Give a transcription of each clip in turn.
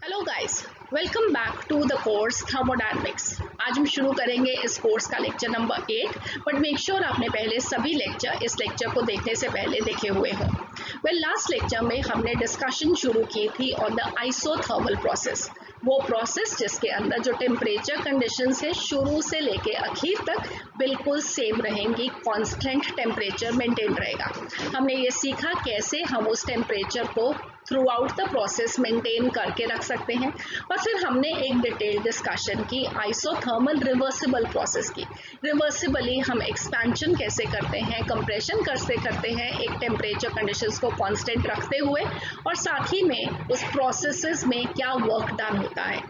Hello guys, welcome back to the course thermodynamics. आज हम शुरू करेंगे इस कोर्स का lecture number 8, but make sure आपने पहले सभी लेक्चर इस लेक्चर को देखने से पहले देखे हुए हों। लास्ट लेक्चर में हमने डिस्कशन शुरू की थी ऑन द आइसोथर्मल प्रोसेस, वो प्रोसेस जिसके अंदर जो टेम्परेचर कंडीशंस है शुरू से लेके आखिर तक बिल्कुल सेम रहेंगी, कांस्टेंट टेम्परेचर मेंटेन रहेगा। हमने ये सीखा कैसे हम उस टेम्परेचर को through out the process maintain करके रख सकते हैं, और फिर हमने एक डिटेल डिस्कशन की आइसोथर्मल रिवर्सिबल प्रोसेस की। रिवर्सिबली हम एक्सपेंशन कैसे करते हैं, कंप्रेशन कैसे करते हैं एक टेम्परेचर कंडीशंस को कांस्टेंट रखते हुए, और साथ ही में उस प्रोसेसेस में क्या वर्क डन होता है।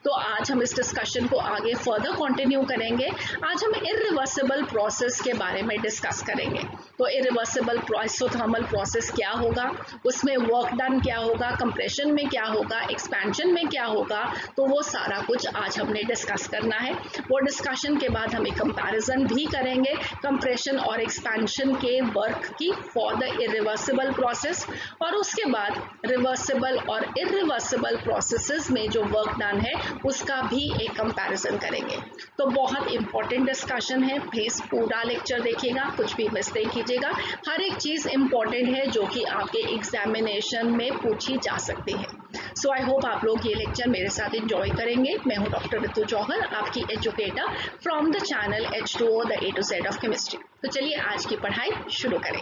तो आज हम इस डिस्कशन को आगे फर्दर कंटिन्यू करेंगे। आज हम इरिवर्सिबल प्रोसेस के बारे में डिस्कस करेंगे। तो इरिवर्सिबल आइसोथर्मल प्रोसेस क्या होगा, उसमें वर्क डन क्या होगा, कंप्रेशन में क्या होगा, एक्सपेंशन में क्या होगा, तो वो सारा कुछ आज हमने डिस्कस करना है। वो डिस्कशन के बाद हम एक कंपैरिजन भी करेंगे कंप्रेशन और एक्सपेंशन के वर्क की फॉर द इरिवर्सिबल प्रोसेस, और उसके बाद रिवर्सिबल और इरिवर्सिबल प्रोसेसेस में जो वर्क डन है उसका भी एक कंपैरिजन करेंगे। तो बहुत इंपॉर्टेंट डिस्कशन है, प्लीज पूरा लेक्चर देखिएगा, कुछ भी मिस नहीं कीजिएगा। हर एक चीज इंपॉर्टेंट है जो कि आपके एग्जामिनेशन में पूछी जा सकती है। सो आई होप आप लोग ये लेक्चर मेरे साथ एंजॉय करेंगे। मैं हूं डॉक्टर रितु जौहर, आपकी educator from the channel H2O the A to Z of chemistry. तो चलिए आज की पढ़ाई शुरू करें।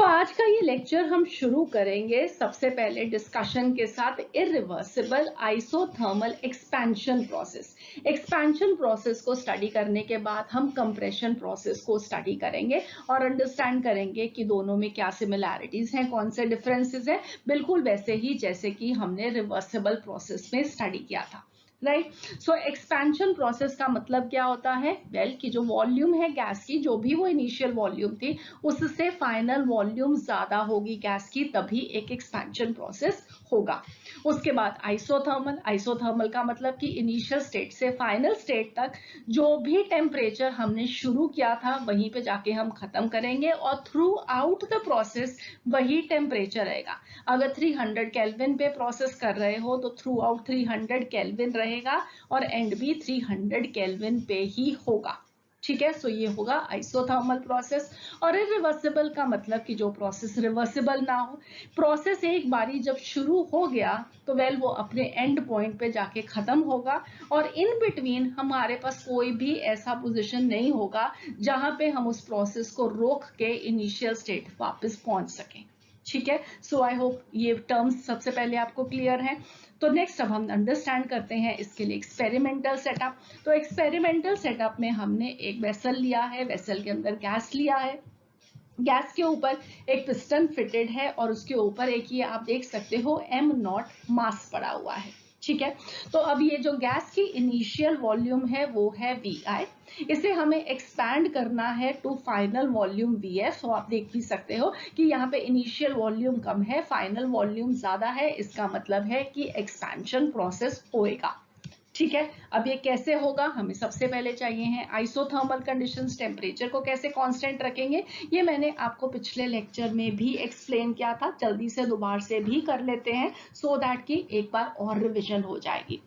आज का ये लेक्चर हम शुरू करेंगे सबसे पहले डिस्कशन के साथ irreversible isothermal expansion process. Expansion process को स्टडी करने के बाद हम कंप्रेशन प्रोसेस को स्टडी करेंगे और अंडरस्टैंड करेंगे कि दोनों में क्या सिमिलैरिटीज हैं, कौन से डिफरेंसेस हैं, बिल्कुल वैसे ही जैसे कि हमने रिवर्सिबल प्रोसेस में स्टडी किया था। राइट। सो एक्सपेंशन प्रोसेस का मतलब क्या होता है? वेल, कि जो वॉल्यूम है गैस की, जो भी वो इनिशियल वॉल्यूम थी उससे फाइनल वॉल्यूम ज्यादा होगी गैस की, तभी एक एक्सपेंशन प्रोसेस होगा। उसके बाद आइसोथर्मल। आइसोथर्मल का मतलब कि इनिशियल स्टेट से फाइनल स्टेट तक जो भी टेम्परेचर हमने शुरू किया था वहीं पे जाके हम खत्म करेंगे, और थ्रू आउट द प्रोसेस वही टेम्परेचर रहेगा। अगर 300 केल्विन पे प्रोसेस कर रहे हो तो थ्रू आउट 300 केल्विन रहेगा, और एंड भी 300 केल्विन पे ही होगा। ठीक है। सो ये होगा आइसोथर्मल प्रोसेस। और इरिवर्सिबल का मतलब कि जो प्रोसेस रिवर्सिबल ना हो। प्रोसेस एक बारी जब शुरू हो गया तो वेल वो अपने एंड पॉइंट पे जाके खत्म होगा, और इन बिटवीन हमारे पास कोई भी ऐसा पोजीशन नहीं होगा जहां पे हम उस प्रोसेस को रोक के इनिशियल स्टेट वापस पहुंच सकें। ठीक है। सो आई होप ये टर्म्स सबसे पहले आपको क्लियर है। तो नेक्स्ट अब हम अंडरस्टैंड करते हैं इसके लिए एक्सपेरिमेंटल सेटअप। तो एक्सपेरिमेंटल सेटअप में हमने एक वेसल लिया है, वेसल के अंदर गैस लिया है, गैस के ऊपर एक पिस्टन फिटेड है, और उसके ऊपर एक ये आप देख सकते हो m0 मास पड़ा हुआ है। ठीक है। तो अब ये जो गैस की इनिशियल वॉल्यूम है वो है VI, इसे हमें एक्सपैंड करना है टू फाइनल वॉल्यूम VF। तो आप देख भी सकते हो कि यहाँ पे इनिशियल वॉल्यूम कम है, फाइनल वॉल्यूम ज्यादा है, इसका मतलब है कि एक्सपेंशन प्रोसेस होएगा। ठीक है। अब ये कैसे होगा? हमें सबसे पहले चाहिए है आइसोथर्मल कंडीशंस, टेम्परेचर को कैसे कांस्टेंट रखेंगे, ये मैंने आपको पिछले लेक्चर में भी एक्सप्लेन किया था, जल्दी से दोबारा से भी कर लेते हैं सो दैट कि एक बार और रिवीजन हो जाएगी।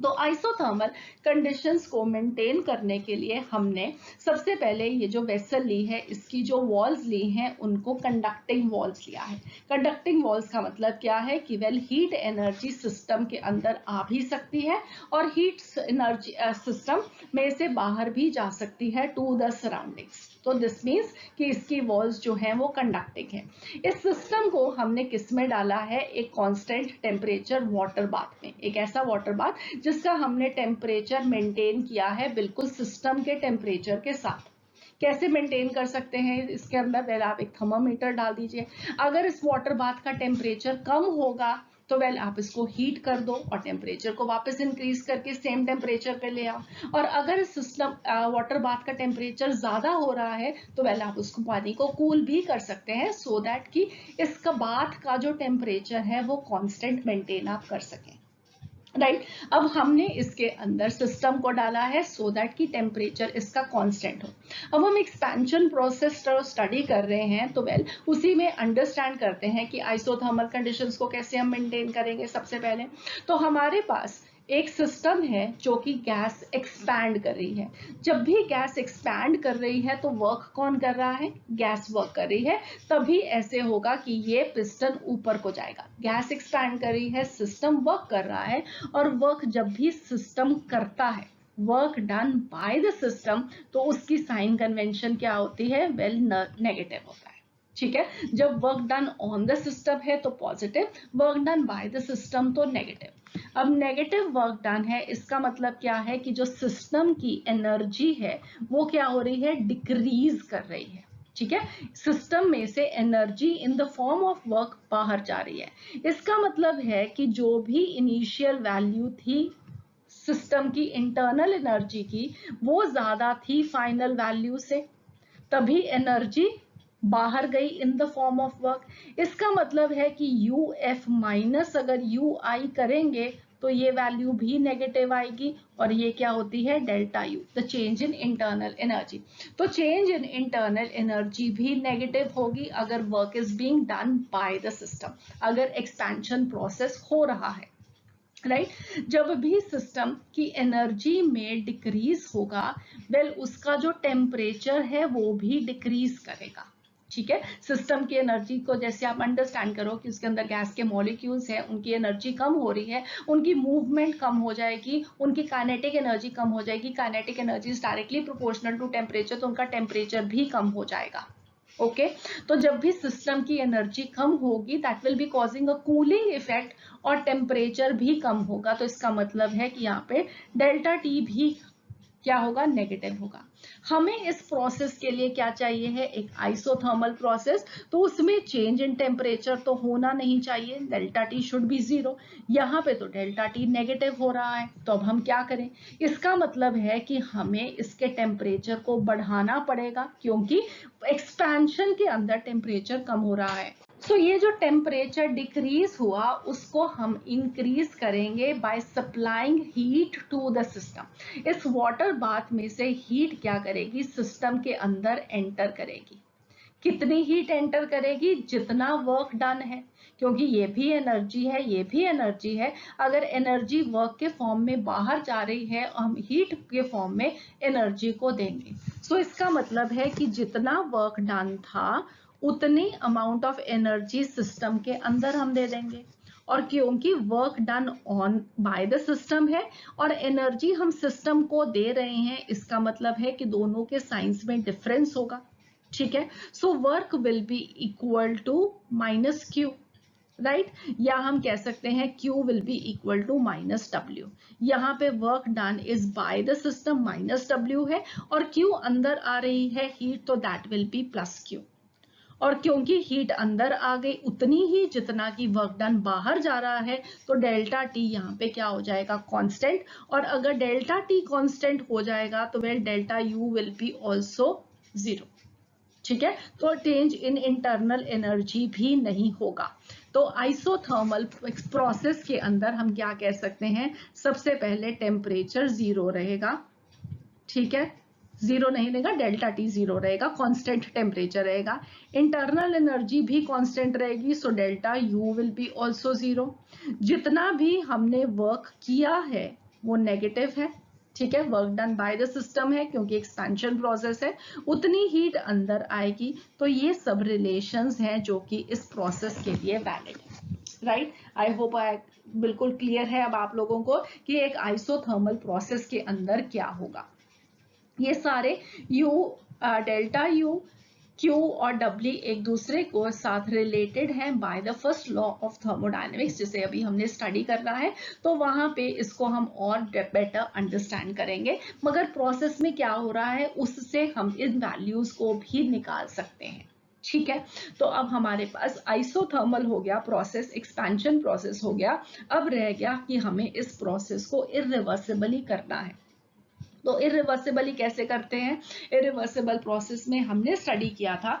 तो आइसोथर्मल कंडीशंस को मेंटेन करने के लिए हमने सबसे पहले ये जो वेसल ली है इसकी जो वॉल्स ली हैं उनको कंडक्टिंग वॉल्स लिया है। कंडक्टिंग वॉल्स का मतलब क्या है कि वेल हीट एनर्जी सिस्टम के अंदर आ भी सकती है, और हीट एनर्जी सिस्टम में से बाहर भी जा सकती है टू द सराउंडिंग्स। तो दिस मीन्स कि इसकी वॉल्स जो हैं वो कंडक्टिंग है। इस सिस्टम को हमने किस में डाला है? एक कांस्टेंट टेम्परेचर वाटर बाथ में, एक ऐसा वाटर बाथ जिसका हमने टेम्परेचर मेंटेन किया है बिल्कुल सिस्टम के टेम्परेचर के साथ। कैसे मेंटेन कर सकते हैं इसके अंदर? वेल, आप एक थर्मामीटर डाल दीजिए। अगर इस वाटर बाथ का टेम्परेचर कम होगा तो वेल आप इसको हीट कर दो और टेम्परेचर को वापस इंक्रीज करके सेम टेम्परेचर पे ले आओ। और अगर सिस्टम वाटर बाथ का टेम्परेचर ज्यादा हो रहा है तो वेल आप उसको पानी को कूल भी कर सकते हैं, सो दैट कि इसका बाथ का जो टेम्परेचर है वो कांस्टेंट मेंटेन आप कर सकें। राइट। अब हमने इसके अंदर सिस्टम को डाला है सो दैट कि टेम्परेचर इसका कांस्टेंट हो। अब हम एक्सपेंशन प्रोसेस स्टडी कर रहे हैं तो उसी में अंडरस्टैंड करते हैं कि आइसोथर्मल कंडीशंस को कैसे हम मेंटेन करेंगे। सबसे पहले तो हमारे पास एक सिस्टम है जो कि गैस एक्सपैंड कर रही है। जब भी गैस एक्सपैंड कर रही है तो वर्क कौन कर रहा है? गैस वर्क कर रही है। तभी ऐसे होगा कि ये पिस्टन ऊपर को जाएगा। गैस एक्सपैंड कर रही है, सिस्टम वर्क कर रहा है, और वर्क जब भी सिस्टम करता है, work done by the system, तो उसकी साइन कन्वेंशन क्या होती है? वेल, नेगेटिव होता है। ठीक है, जब work done on the system है तो positive, work done by the system तो नेगेटिव। अब नेगेटिव वर्क डन है, इसका मतलब क्या है कि जो सिस्टम की एनर्जी है वो क्या हो रही है? डिक्रीज कर रही है। ठीक है, सिस्टम में से energy in the form of work बाहर जा रही है। इसका मतलब है कि जो भी इनिशियल वैल्यू थी सिस्टम की इंटरनल एनर्जी की, वो ज्यादा थी फाइनल वैल्यू से, तभी एनर्जी बाहर गई in the form of work. इसका मतलब है कि यू एफ माइनस अगर यू आई करेंगे तो ये वैल्यू भी नेगेटिव आएगी, और ये क्या होती है? Delta U, the change in internal energy. तो चेंज इन इंटरनल एनर्जी भी नेगेटिव होगी अगर work is being done by the system, अगर एक्सपेंशन प्रोसेस हो रहा है। राइट, जब भी सिस्टम की एनर्जी में डिक्रीज होगा, वेल उसका जो टेम्परेचर है वो भी डिक्रीज करेगा। ठीक है, सिस्टम की एनर्जी को जैसे आप अंडरस्टैंड करो कि उसके अंदर गैस के मॉलिक्यूल्स हैं, उनकी एनर्जी कम हो रही है, उनकी मूवमेंट कम हो जाएगी, उनकी काइनेटिक एनर्जी कम हो जाएगी। Kinetic energy is directly proportional to temperature, तो उनका टेम्परेचर भी कम हो जाएगा। ओके, तो जब भी सिस्टम की एनर्जी कम होगी, that will B causing a cooling effect, और टेम्परेचर भी कम होगा। तो इसका मतलब है कि यहाँ पे डेल्टा टी भी क्या होगा? नेगेटिव होगा। हमें इस प्रोसेस के लिए क्या चाहिए है? एक आइसोथर्मल प्रोसेस, तो उसमें चेंज इन टेम्परेचर तो होना नहीं चाहिए, delta T should be zero. यहाँ पे तो डेल्टा टी नेगेटिव हो रहा है, तो अब हम क्या करें? इसका मतलब है कि हमें इसके टेम्परेचर को बढ़ाना पड़ेगा, क्योंकि एक्सपेंशन के अंदर टेम्परेचर कम हो रहा है। सो ये जो टेम्परेचर डिक्रीज हुआ उसको हम इंक्रीज करेंगे by supplying heat to the system. इस वाटर बाथ में से हीट क्या करेगी? सिस्टम के अंदर एंटर करेगी। कितनी हीट एंटर करेगी? जितना वर्क डन है, क्योंकि ये भी एनर्जी है, ये भी एनर्जी है। अगर एनर्जी वर्क के फॉर्म में बाहर जा रही है, हम हीट के फॉर्म में एनर्जी को देंगे। सो इसका मतलब है कि जितना वर्क डन था उतनी अमाउंट ऑफ एनर्जी सिस्टम के अंदर हम दे देंगे। और क्योंकि work done on by the system है और एनर्जी हम सिस्टम को दे रहे हैं, इसका मतलब है कि दोनों के साइंस में डिफरेंस होगा। ठीक है, so work will be equal to minus Q. Right, या हम कह सकते हैं Q will be equal to minus W. यहाँ पे work done is by the system minus W है, और Q अंदर आ रही है हीट, तो that will be plus Q। और क्योंकि हीट अंदर आ गई उतनी ही जितना कि वर्क डन बाहर जा रहा है, तो डेल्टा टी यहाँ पे क्या हो जाएगा? कांस्टेंट। और अगर डेल्टा टी कांस्टेंट हो जाएगा तो well delta U will be also zero. ठीक है, तो चेंज इन इंटरनल एनर्जी भी नहीं होगा। तो आइसोथर्मल प्रोसेस के अंदर हम क्या कह सकते हैं? सबसे पहले टेम्परेचर जीरो रहेगा। ठीक है, जीरो नहीं रहेगा, डेल्टा टी जीरो रहेगा, कांस्टेंट टेम्परेचर रहेगा। इंटरनल एनर्जी भी कांस्टेंट रहेगी, so delta U will be also zero. जितना भी हमने वर्क किया है वो नेगेटिव है। ठीक है, work done by the system है क्योंकि एक्सपेंशन प्रोसेस है, उतनी हीट अंदर आएगी। तो ये सब रिलेशंस हैं जो कि इस प्रोसेस के लिए वैलिड है। राइट, आई होप बिल्कुल क्लियर है अब आप लोगों को कि एक आइसोथर्मल प्रोसेस के अंदर क्या होगा। ये सारे U, डेल्टा U, Q और W एक दूसरे को साथ रिलेटेड हैं by the first law of thermodynamics, जिसे अभी हमने स्टडी करना है। तो वहां पे इसको हम और बेटर अंडरस्टैंड करेंगे, मगर प्रोसेस में क्या हो रहा है उससे हम इन वैल्यूज को भी निकाल सकते हैं। ठीक है, तो अब हमारे पास आइसोथर्मल हो गया प्रोसेस, एक्सपेंशन प्रोसेस हो गया। अब रह गया कि हमें इस प्रोसेस को इरिवर्सिबली करना है। तो इरिवर्सिबली कैसे करते हैं? इरिवर्सिबल प्रोसेस में हमने स्टडी किया था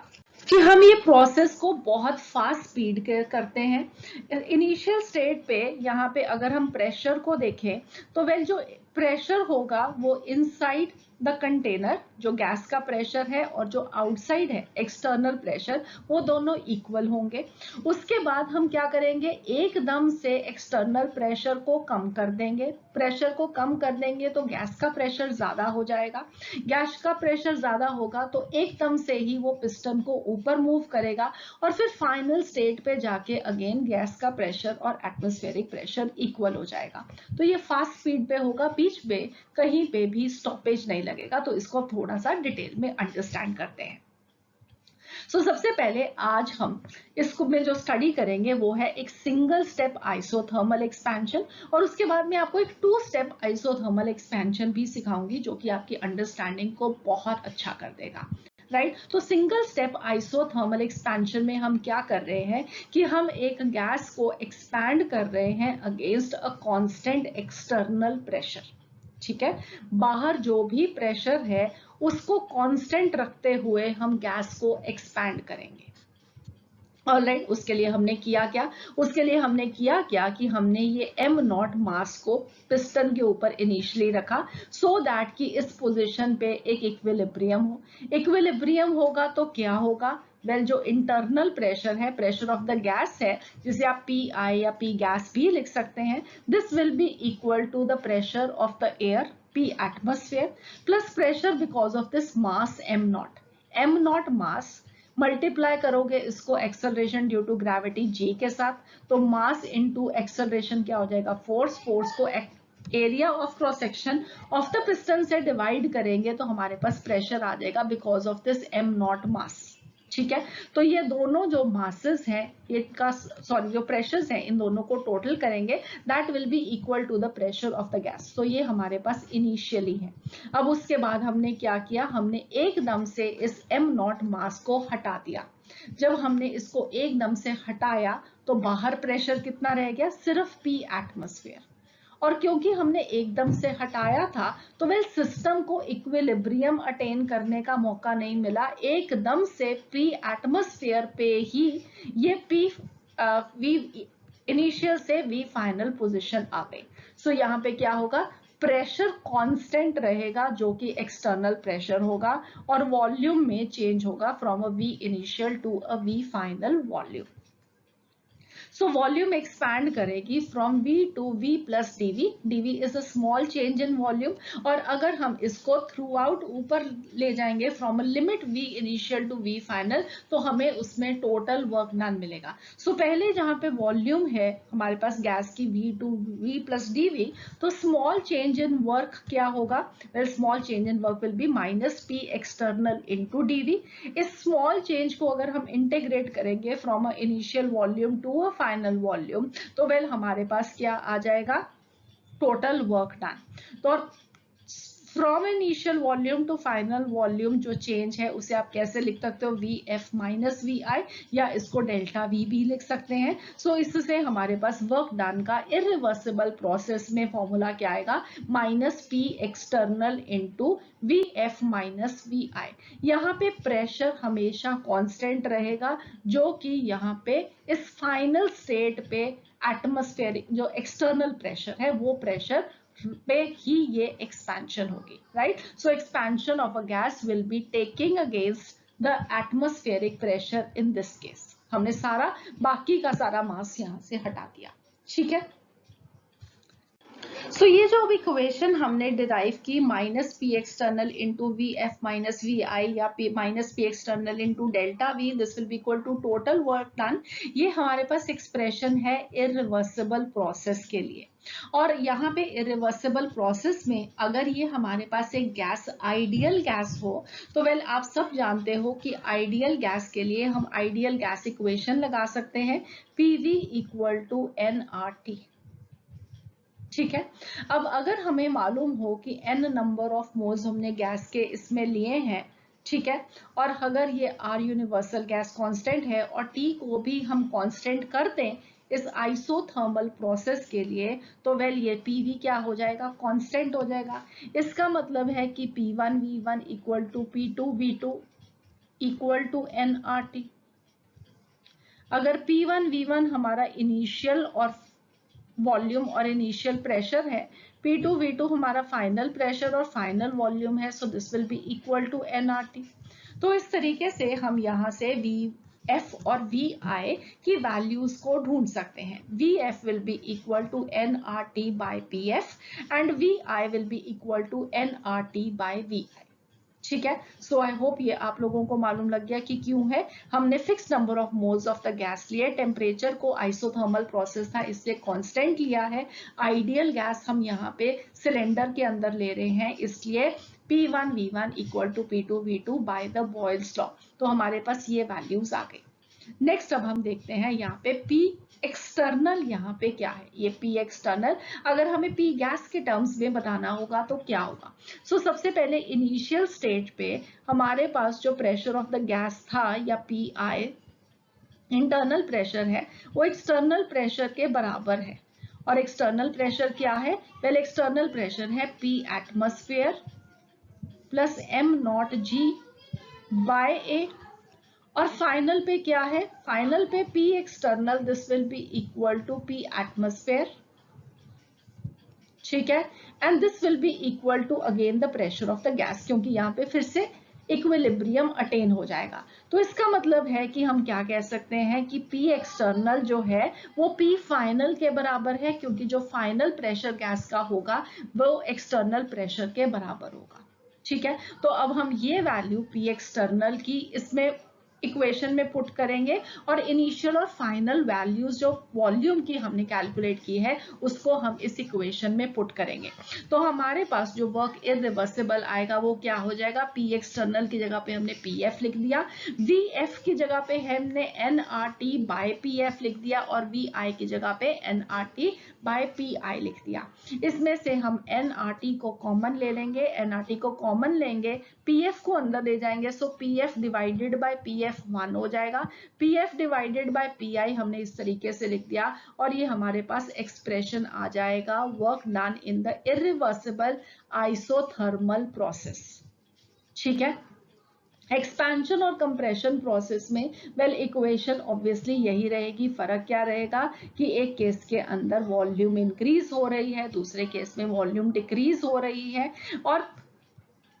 कि हम ये प्रोसेस को बहुत फास्ट स्पीड करते हैं। इनिशियल स्टेट पे यहाँ पे अगर हम प्रेशर को देखें तो वेल जो प्रेशर होगा वो इनसाइड द कंटेनर, जो गैस का प्रेशर है और जो आउटसाइड है एक्सटर्नल प्रेशर, वो दोनों इक्वल होंगे। उसके बाद हम क्या करेंगे, एकदम से एक्सटर्नल प्रेशर को कम कर देंगे। प्रेशर को कम कर देंगे तो गैस का प्रेशर ज्यादा हो जाएगा। गैस का प्रेशर ज्यादा होगा तो एकदम से ही वो पिस्टन को ऊपर मूव करेगा और फिर फाइनल स्टेट पे जाके अगेन गैस का प्रेशर और एटमॉस्फेरिक प्रेशर इक्वल हो जाएगा। तो ये फास्ट स्पीड पे होगा, बीच में कहीं पे भी स्टॉपेज नहीं लगेगा। तो इसको थोड़ा सा डिटेल में अंडरस्टैंड करते हैं। सबसे पहले आज हम इसको में जो स्टडी करेंगे वो है एक सिंगल स्टेप आइसोथर्मल एक्सपेंशन, और उसके बाद में आपको एक 2 स्टेप आइसोथर्मल एक्सपेंशन भी सिखाऊंगी जो कि आपकी अंडरस्टैंडिंग को बहुत अच्छा कर देगा। राइट तो सिंगल स्टेप आइसोथर्मल एक्सपेंशन में हम क्या कर रहे हैं कि हम एक गैस को एक्सपैंड कर रहे हैं against a constant external pressure. ठीक है, बाहर जो भी प्रेशर है उसको कांस्टेंट रखते हुए हम गैस को एक्सपैंड करेंगे। ऑलराइट, उसके लिए हमने किया क्या, कि हमने ये m0 मास को पिस्टन के ऊपर इनिशियली रखा सो दैट कि इस पोजीशन पे एक इक्विलिब्रियम हो। इक्विलिब्रियम होगा तो क्या होगा, वेल जो इंटरनल प्रेशर है, प्रेशर ऑफ द गैस है, जिसे आप PI या P गैस भी लिख सकते हैं, this will be equal to the pressure of the air P atmosphere plus pressure because of this mass m0 mass, multiply करोगे इसको acceleration due to gravity g के साथ, तो मास इनटू एक्सेलरेशन क्या हो जाएगा, फोर्स को area of cross section of the piston से डिवाइड करेंगे तो हमारे पास प्रेशर आ जाएगा बिकॉज ऑफ दिस m0 मास। ठीक है, तो ये दोनों जो मासेस हैं, जो प्रेशर्स हैं, इन दोनों को टोटल करेंगे, that will be equal to the pressure of the gas. तो ये हमारे पास इनिशियली है। अब उसके बाद हमने क्या किया, हमने एकदम से इस m0 मास को हटा दिया। जब हमने इसको एकदम से हटाया तो बाहर प्रेशर कितना रह गया, सिर्फ P एटमॉस्फेयर। और क्योंकि हमने एकदम से हटाया था तो वेल सिस्टम को इक्विलिब्रियम अटेन करने का मौका नहीं मिला, एकदम से P एटमॉस्फेयर पे ही ये V इनिशियल से V फाइनल पोजीशन आ गई। सो यहाँ पे क्या होगा, प्रेशर कांस्टेंट रहेगा जो कि एक्सटर्नल प्रेशर होगा, और वॉल्यूम में चेंज होगा from a V initial to a V final volume. So volume expand करेगी from V to V plus dV। dV is a small change in volume, और अगर हम इसको थ्रू आउट ऊपर ले जाएंगे from a limit V initial to V final, तो हमें उसमें टोटल वर्क डन मिलेगा। सो पहले जहां पे वॉल्यूम है हमारे पास गैस की V to V plus dV, तो स्मॉल चेंज इन वर्क क्या होगा, well small change in work will be minus P external into dV। इस स्मॉल चेंज को अगर हम इंटीग्रेट करेंगे from a initial volume to a final volume, तो well हमारे पास क्या आ जाएगा, टोटल वर्क डन। तो from initial volume to final volume जो चेंज है उसे आप कैसे लिख सकते हो, VF माइनस VI, या इसको डेल्टा V भी लिख सकते हैं। सो इससे हमारे पास वर्क डन का इरिवर्सिबल प्रोसेस में फॉर्मूला क्या आएगा, minus P external into VF minus VI। यहाँ पे प्रेशर हमेशा कांस्टेंट रहेगा, जो कि यहाँ पे इस फाइनल स्टेट पे एटमॉस्फेरिक जो एक्सटर्नल प्रेशर है वो प्रेशर पे ही ये एक्सपेंशन होगी। Right, so expansion of a gas will be taking against the atmospheric pressure in this case. हमने सारा बाकी का सारा मास यहां से हटा दिया। ठीक है, सो ये जो अब इक्वेशन हमने डिराइव की, minus P external into VF minus VI, या minus P external into delta V, this will be equal to total work done. ये हमारे पास एक्सप्रेशन है इरिवर्सिबल प्रोसेस के लिए। और यहाँ पे इरिवर्सिबल प्रोसेस में अगर ये हमारे पास एक गैस आइडियल गैस हो, तो वेल आप सब जानते हो कि आइडियल गैस के लिए हम आइडियल गैस इक्वेशन लगा सकते हैं, PV इक्वल टू nRT। ठीक है, अब अगर हमें मालूम हो कि n नंबर ऑफ मोल्स हमने गैस के इसमें लिए हैं, ठीक है, और अगर ये R यूनिवर्सल गैस कांस्टेंट है और T को भी हम कांस्टेंट कर दें इस आइसोथर्मल प्रोसेस के लिए, तो वेल ये PV क्या हो जाएगा, कांस्टेंट हो जाएगा। इसका मतलब है कि P1 V1 equal to P2 V2 equal to nRT। अगर P1 V1 हमारा इनिशियल और वॉल्यूम और इनिशियल प्रेशर है, P2 V2 हमारा फाइनल प्रेशर और फाइनल वॉल्यूम है, so this will be equal to nRT। तो इस तरीके से हम यहाँ से Vf और Vi की वैल्यूज को ढूंढ सकते हैं। Vf will be equal to nRT by Pf and Vi will be equal to nRT by Vi। ठीक है, सो आई होप ये आप लोगों को मालूम लग गया कि क्यों है हमने fix number of moles of the gas लिए। टेम्परेचर को आइसोथर्मल प्रोसेस था इसलिए कांस्टेंट लिया है। आइडियल गैस हम यहाँ पे सिलेंडर के अंदर ले रहे हैं, इसलिए P1 V1 equal to P2 V2 by the Boyle's law. तो हमारे पास ये वैल्यूज आ गई। नेक्स्ट अब हम देखते हैं यहाँ पे P एक्सटर्नल यहाँ पे क्या है। ये P एक्सटर्नल अगर हमें P गैस के टर्म्स में बताना होगा तो क्या होगा। सो सबसे पहले इनिशियल स्टेज पे हमारे पास जो प्रेशर ऑफ द गैस था या PI इंटरनल प्रेशर है, वो एक्सटर्नल प्रेशर के बराबर है। और एक्सटर्नल प्रेशर क्या है? वेल एक्सटर्नल प्रेशर है P atmosphere plus m0g by A। और फाइनल पे क्या है? फाइनल पे P external this will be equal to P atmosphere, ठीक है, and this will be equal to again the pressure of the gas, क्योंकि यहाँ पे फिर से इक्विलिब्रियम अटेन हो जाएगा। तो इसका मतलब है कि हम क्या कह सकते हैं कि P एक्सटर्नल जो है वो P फाइनल के बराबर है, क्योंकि जो फाइनल प्रेशर गैस का होगा वो एक्सटर्नल प्रेशर के बराबर होगा। ठीक है, तो अब हम ये वैल्यू P एक्सटर्नल की इसमें इक्वेशन में पुट करेंगे और इनिशियल और फाइनल वैल्यूज जो वॉल्यूम की हमने कैलकुलेट की है उसको हम इस इक्वेशन में पुट करेंगे। तो हमारे पास जो वर्क इरिवर्सिबल आएगा वो क्या हो जाएगा? P एक्सटर्नल की जगह पे हमने PF लिख दिया, VF की जगह पे हमने nRT बाय PF लिख दिया और VI की जगह पे nRT बाय PI लिख दिया। इसमें से हम nRT को कॉमन ले लेंगे, nRT को कॉमन लेंगे, PF को अंदर ले जाएंगे, सो PF डिवाइडेड बाय PF 1 हो जाएगा। PF डिवाइडेड बाय PI हमने इस तरीके से लिख दिया और ये हमारे पास एक्सप्रेशन आ जाएगा work done in the irreversible isothermal process. ठीक है, एक्सपेंशन और कंप्रेशन प्रोसेस में वेल इक्वेशन ऑब्वियसली यही रहेगी। फर्क क्या रहेगा कि एक केस के अंदर वॉल्यूम इंक्रीज हो रही है, दूसरे केस में वॉल्यूम डिक्रीज हो रही है। और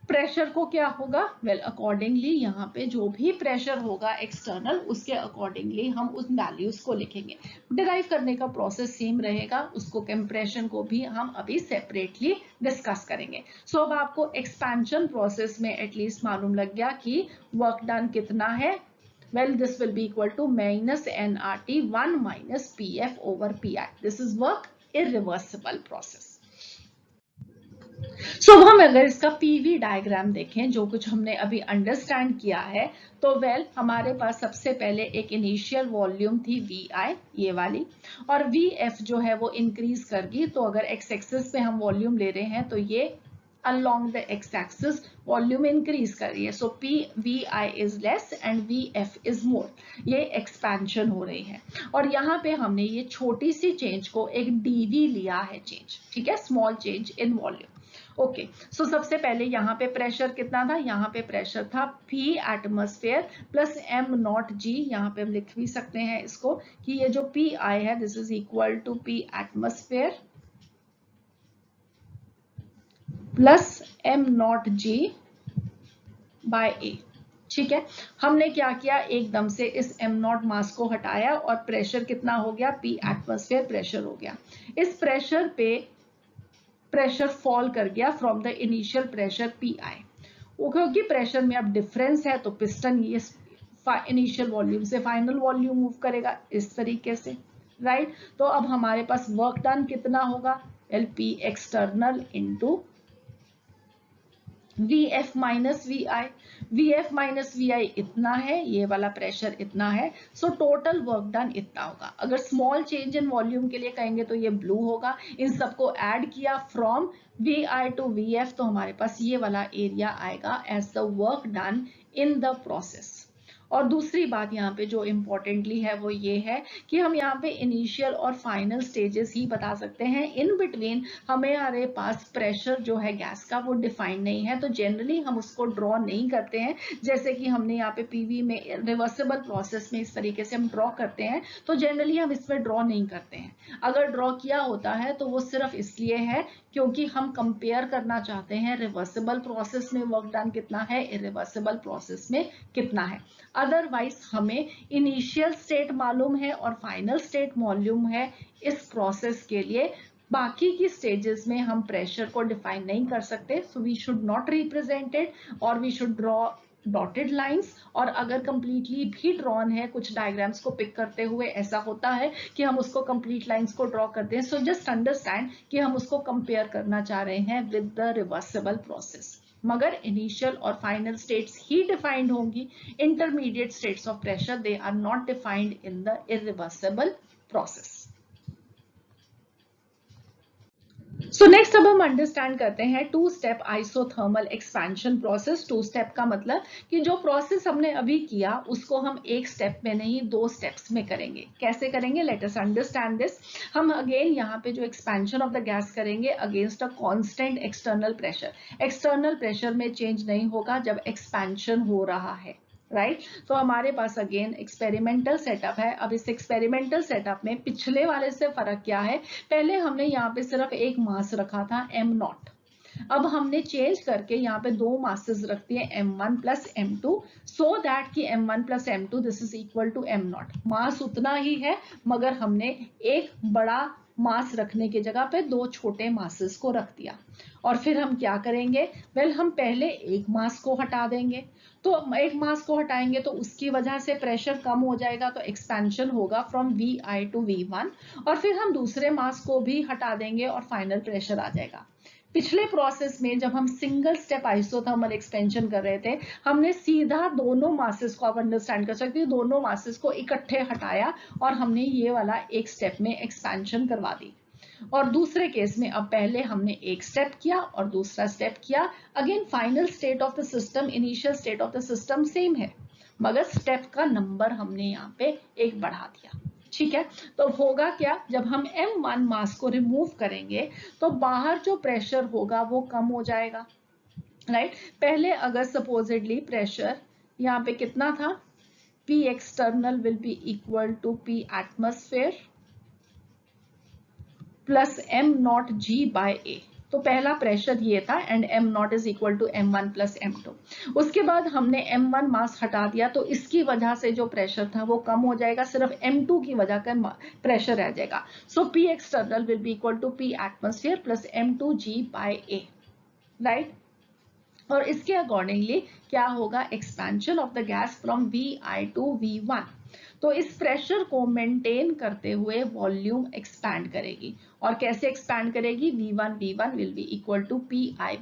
प्रेशर को क्या होगा? वेल अकॉर्डिंगली यहाँ पे जो भी प्रेशर होगा एक्सटर्नल उसके अकॉर्डिंगली हम उस वैल्यूज को लिखेंगे। डिराइव करने का प्रोसेस सेम रहेगा, उसको कंप्रेशन को भी हम अभी सेपरेटली डिस्कस करेंगे। सो अब आपको एक्सपेंशन प्रोसेस में एटलीस्ट मालूम लग गया कि वर्क डन कितना है। Well this will be equal to minus nRT 1 minus PF over PI। This is work irreversible process. सो हम अगर इसका पीवी डायग्राम देखें, जो कुछ हमने अभी अंडरस्टैंड किया है, तो वेल हमारे पास सबसे पहले एक इनिशियल वॉल्यूम थी VI ये वाली, और VF जो है वो इंक्रीज कर गई। तो अगर एक्स एक्सिस पे हम वॉल्यूम ले रहे हैं तो ये along the x axis volume increase कर रही है। सो PVI is less and VF is more। ये एक्सपेंशन हो रही है और यहाँ पे हमने ये छोटी सी चेंज को एक dV लिया है चेंज, ठीक है, small change in volume. Okay, so सबसे पहले यहाँ पे प्रेशर कितना था? यहाँ पे प्रेशर था P एटमॉस्फेयर प्लस m0g। यहाँ पे हम लिख भी सकते हैं इसको कि ये जो PI है this is equal to P atmosphere plus m0g by A। ठीक है, हमने क्या किया, एकदम से इस m0 मास को हटाया और प्रेशर कितना हो गया? P एटमॉस्फेयर प्रेशर हो गया। इस प्रेशर पे प्रेशर फॉल कर गया from the initial pressure PI। क्योंकि प्रेशर में अब डिफरेंस है तो पिस्टन ये इनिशियल वॉल्यूम से फाइनल वॉल्यूम मूव करेगा इस तरीके से, राइट। तो अब हमारे पास वर्क डन कितना होगा? P external into VF minus VI। VF minus VI इतना है, ये वाला प्रेशर इतना है, सो टोटल वर्क डन इतना होगा। अगर स्मॉल चेंज इन वॉल्यूम के लिए कहेंगे तो ये ब्लू होगा। इन सबको ऐड किया फ्रॉम VI टू VF तो हमारे पास ये वाला एरिया आएगा as the work done in the process. और दूसरी बात यहाँ पे जो इम्पोर्टेंटली है वो ये है कि हम यहाँ पे इनिशियल और फाइनल स्टेजेस ही बता सकते हैं। इन बिटवीन हमारे पास प्रेशर जो है गैस का वो डिफाइंड नहीं है, तो जनरली हम उसको ड्रॉ नहीं करते हैं। जैसे कि हमने यहाँ पे पीवी में रिवर्सिबल प्रोसेस में इस तरीके से हम ड्रॉ करते हैं, तो जनरली हम इसमें ड्रॉ नहीं करते हैं। अगर ड्रॉ किया होता है तो वो सिर्फ इसलिए है क्योंकि हम कंपेयर करना चाहते हैं रिवर्सिबल प्रोसेस में वर्क डन कितना है, इरिवर्सिबल प्रोसेस में कितना है। अदरवाइज हमें इनिशियल स्टेट मालूम है और फाइनल स्टेट मालूम है इस प्रोसेस के लिए। बाकी की स्टेजेस में हम प्रेशर को डिफाइन नहीं कर सकते, so we should not represent it और we should draw dotted lines. और अगर कंप्लीटली भी ड्रॉन है, कुछ डायग्राम्स को पिक करते हुए ऐसा होता है कि हम उसको कंप्लीट लाइंस को ड्रॉ करते हैं, सो जस्ट अंडरस्टैंड कि हम उसको कंपेयर करना चाह रहे हैं विद द रिवर्सिबल प्रोसेस। मगर इनिशियल और फाइनल स्टेट्स ही डिफाइंड होंगी। Intermediate states of pressure they are not defined in the irreversible process. So next अब हम अंडरस्टैंड करते हैं two step isothermal expansion process. Two step का मतलब कि जो प्रोसेस हमने अभी किया उसको हम एक स्टेप में नहीं, दो स्टेप्स में करेंगे। कैसे करेंगे, लेट अस अंडरस्टैंड दिस। हम अगेन यहाँ पे जो एक्सपेंशन ऑफ द गैस करेंगे against a constant external pressure. External pressure में चेंज नहीं होगा जब एक्सपेंशन हो रहा है, राइट। तो हमारे पास अगेन एक्सपेरिमेंटल सेटअप है। अब इस एक्सपेरिमेंटल सेटअप में पिछले वाले से फर्क क्या है, पहले हमने यहाँ पे सिर्फ एक मास रखा था m0, अब हमने चेंज करके यहाँ पे दो मासेस रख दिए m1 plus m2, so that कि m1 plus m2 this is equal to m0। Mass उतना ही है मगर हमने एक बड़ा मास रखने की जगह पे दो छोटे मासेस को रख दिया। और फिर हम क्या करेंगे, हम पहले एक मास को हटा देंगे। तो एक मास को हटाएंगे तो उसकी वजह से प्रेशर कम हो जाएगा, तो एक्सपेंशन होगा फ्रॉम Vi टू V1। और फिर हम दूसरे मास को भी हटा देंगे और फाइनल प्रेशर आ जाएगा। पिछले प्रोसेस में जब हम सिंगल स्टेप आइसोथर्मल एक्सपेंशन कर रहे थे, हमने सीधा दोनों मासेस को, आप अंडरस्टैंड कर सकते हो, दोनों मासेस को इकट्ठे हटाया और हमने ये वाला एक स्टेप में एक्सपेंशन करवा दी। और दूसरे केस में अब पहले हमने एक स्टेप किया और दूसरा स्टेप किया। Again final state of the system, initial state of the system same है, मगर स्टेप का नंबर हमने यहाँ पे एक बढ़ा दिया, ठीक है। तो होगा क्या, जब हम m1 मास को रिमूव करेंगे तो बाहर जो प्रेशर होगा वो कम हो जाएगा, राइट। पहले अगर सपोजिडली प्रेशर यहाँ पे कितना था, P external will be equal to P atmosphere plus m0g by a। तो पहला प्रेशर ये था and m0 is equal to m1 plus m2। उसके बाद हमने m1 मास हटा दिया तो इसकी वजह से जो प्रेशर था वो कम हो जाएगा, सिर्फ m2 की वजह का प्रेशर रह जाएगा। So P external will be equal to P atmosphere plus m2g by a, right. और इसके अकॉर्डिंगली क्या होगा, expansion of the gas from Vi to V1। तो इस प्रेशर को मेंटेन करते हुए वॉल्यूम एक्सपैंड करेगी। और कैसे एक्सपैंड करेगी, V1 will be equal to PI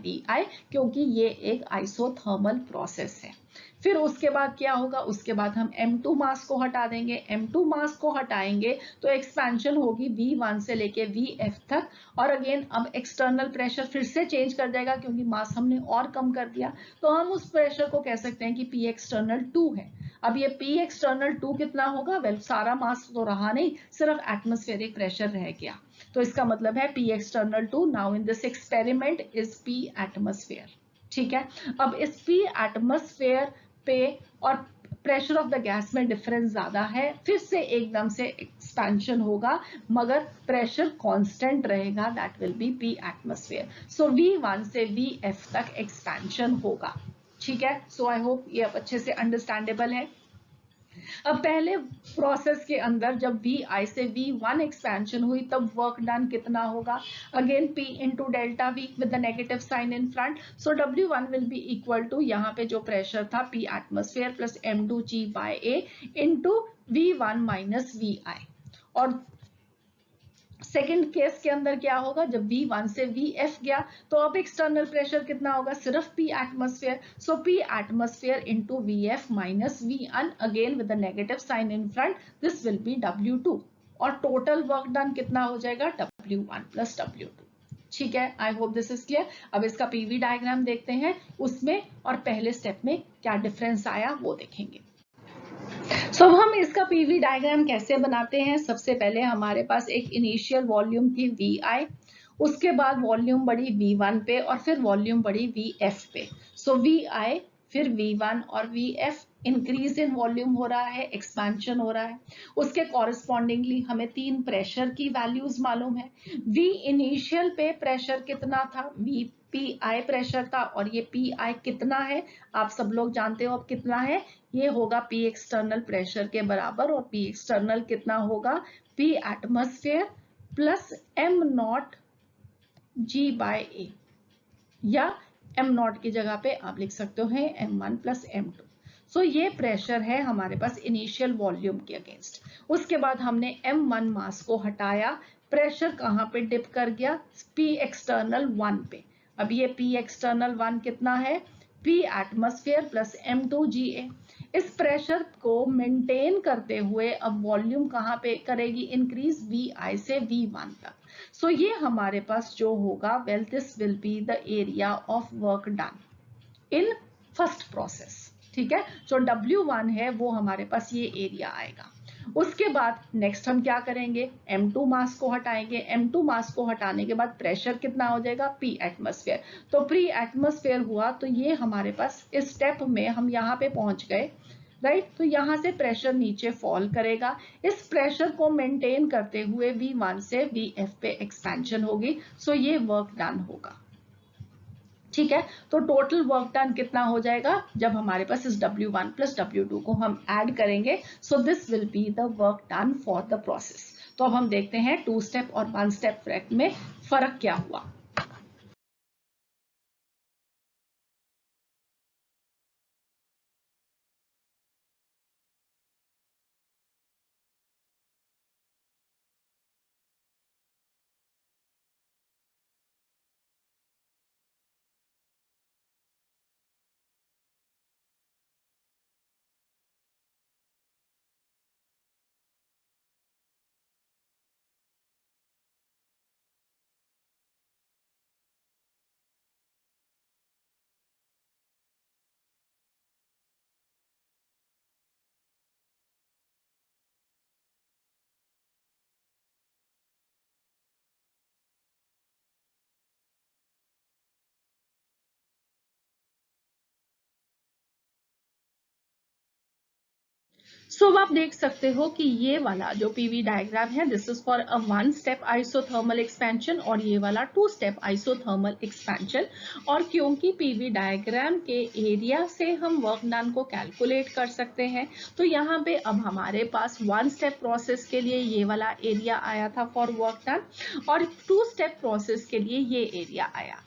क्योंकि ये एक आइसोथर्मल प्रोसेस है। फिर उसके बाद क्या होगा, उसके बाद हम m2 मास को हटा देंगे। m2 मास को हटाएंगे तो एक्सपेंशन होगी V1 से लेके Vf तक। और अगेन अब एक्सटर्नल प्रेशर फिर से चेंज कर जाएगा क्योंकि मास हमने और कम कर दिया, तो हम उस प्रेशर को कह सकते हैं कि P एक्सटर्नल 2 है। अब ये P एक्सटर्नल 2 कितना होगा, सारा मास तो रहा नहीं, सिर्फ एटमॉस्फेरिक प्रेशर रह गया। तो इसका मतलब है P external 2 now in this experiment is P atmosphere, ठीक है। अब इस P एटमॉस्फेयर पे और प्रेशर ऑफ द गैस में डिफरेंस ज्यादा है, फिर से एकदम से एक्सपेंशन होगा मगर प्रेशर कांस्टेंट रहेगा, that will B P atmosphere. So V1 से Vf तक एक्सपेंशन होगा, ठीक है। सो आई होप ये अब अच्छे से अंडरस्टैंडेबल है। अब पहले प्रोसेस के अंदर जब Vi से V1 एक्सपेंशन हुई तब वर्क डन कितना होगा, again P into delta V with the negative sign in front. So W1 will be equal to, यहाँ पे जो प्रेशर था P atmosphere plus m2g by a into V1 minus Vi। और second case के अंदर क्या होगा, जब V1 से Vf गया तो अब एक्सटर्नल प्रेशर कितना होगा, सिर्फ P atmosphere. So P atmosphere into Vf minus V1 again with the negative sign in front, this will be W2। और टोटल वर्क डन कितना हो जाएगा, W1 प्लस W2, ठीक है। I hope this is clear. अब इसका PV diagram देखते हैं, उसमें और पहले स्टेप में क्या डिफरेंस आया वो देखेंगे। सो अब हम इसका पीवी डायग्राम कैसे बनाते हैं। सबसे पहले हमारे पास एक इनिशियल वॉल्यूम थी Vi, उसके बाद वॉल्यूम बढ़ी V1 पे और फिर वॉल्यूम बढ़ी Vf पे। सो Vi फिर V1 और Vf इंक्रीज इन वॉल्यूम हो रहा है, एक्सपेंशन हो रहा है। उसके कॉरेस्पॉन्डिंगली हमें तीन प्रेशर की वैल्यूज मालूम है। V इनिशियल पे प्रेशर कितना था, V PI प्रेशर था, और ये PI कितना है आप सब लोग जानते हो अब कितना है, ये होगा P एक्सटर्नल प्रेशर के बराबर। और P एक्सटर्नल कितना होगा, P atmosphere plus m not G by A, या m नॉट की जगह पे आप लिख सकते हो m1 प्लस m2। सो ये प्रेशर है हमारे पास इनिशियल वॉल्यूम के अगेंस्ट। उसके बाद हमने m1 मास को हटाया, प्रेशर कहाँ पे डिप कर गया, P एक्सटर्नल 1 पे। अब ये P एक्सटर्नल 1 कितना है, P atmosphere plus m2 Ga। इस प्रेशर को मेंटेन करते हुए अब वॉल्यूम कहाँ पे करेगी इंक्रीज, Vi से V1 तक। सो ये हमारे पास जो होगा, well this will be the area of work done in first process. ठीक है, जो W1 है वो हमारे पास ये एरिया आएगा। उसके बाद नेक्स्ट हम क्या करेंगे, M2 मास को हटाएंगे। M2 मास को हटाने के बाद प्रेशर कितना हो जाएगा, P एटमॉस्फेयर। तो प्री एटमॉस्फेयर हुआ, तो ये हमारे पास इस स्टेप में हम यहाँ पे पहुंच गए, राइट। तो यहाँ से प्रेशर नीचे फॉल करेगा। इस प्रेशर को मेंटेन करते हुए V1 से Vf पे एक्सपेंशन होगी। सो ये वर्क डन होगा। ठीक है, तो टोटल वर्क डन कितना हो जाएगा जब हमारे पास इस W1 प्लस W2 को हम ऐड करेंगे। सो this will be the work done for the process. तो अब हम देखते हैं 2 स्टेप और 1 स्टेप में फर्क क्या हुआ। सो अब आप देख सकते हो कि ये वाला जो पीवी डायग्राम है, this is for a 1 step isothermal expansion, और ये वाला 2 स्टेप आइसोथर्मल एक्सपेंशन। और क्योंकि पीवी डायग्राम के एरिया से हम वर्क डन को कैलकुलेट कर सकते हैं, तो यहाँ पे अब हमारे पास 1 स्टेप प्रोसेस के लिए ये वाला एरिया आया था फॉर वर्क डन, और 2 स्टेप प्रोसेस के लिए ये एरिया आया।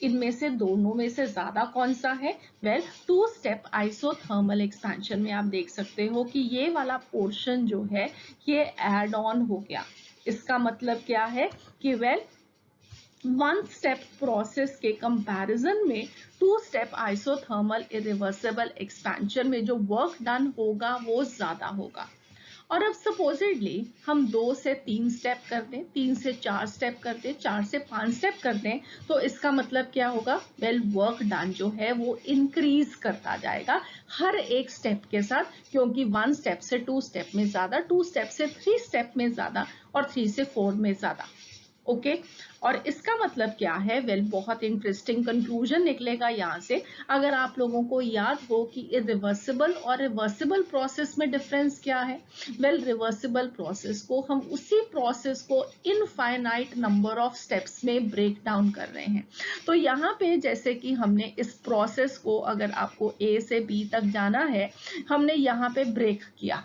इनमें से दोनों में से ज्यादा कौन सा है, वेल 2 स्टेप आइसोथर्मल एक्सपेंशन में आप देख सकते हो कि ये वाला पोर्शन जो है ये एड ऑन हो गया। इसका मतलब क्या है कि वेल 1 स्टेप प्रोसेस के कंपैरिजन में 2 स्टेप आइसोथर्मल इरिवर्सिबल एक्सपेंशन में जो वर्क डन होगा वो ज्यादा होगा। और अब सपोजिटली हम 2 से 3 स्टेप कर दें, 3 से 4 स्टेप कर दें, 4 से 5 स्टेप कर दें, तो इसका मतलब क्या होगा, वेल वर्क डन जो है वो इंक्रीज करता जाएगा हर एक स्टेप के साथ, क्योंकि 1 स्टेप से 2 स्टेप में ज्यादा, 2 स्टेप से 3 स्टेप में ज्यादा, और 3 से 4 में ज्यादा। ओके और इसका मतलब क्या है, वेल बहुत इंटरेस्टिंग कंक्लूजन निकलेगा यहाँ से। अगर आप लोगों को याद हो कि रिवर्सिबल और रिवर्सिबल प्रोसेस में डिफरेंस क्या है, वेल रिवर्सिबल प्रोसेस को हम उसी प्रोसेस को इनफाइनाइट नंबर ऑफ स्टेप्स में ब्रेक डाउन कर रहे हैं। तो यहाँ पे जैसे कि हमने इस प्रोसेस को, अगर आपको A से B तक जाना है, हमने यहाँ पे ब्रेक किया,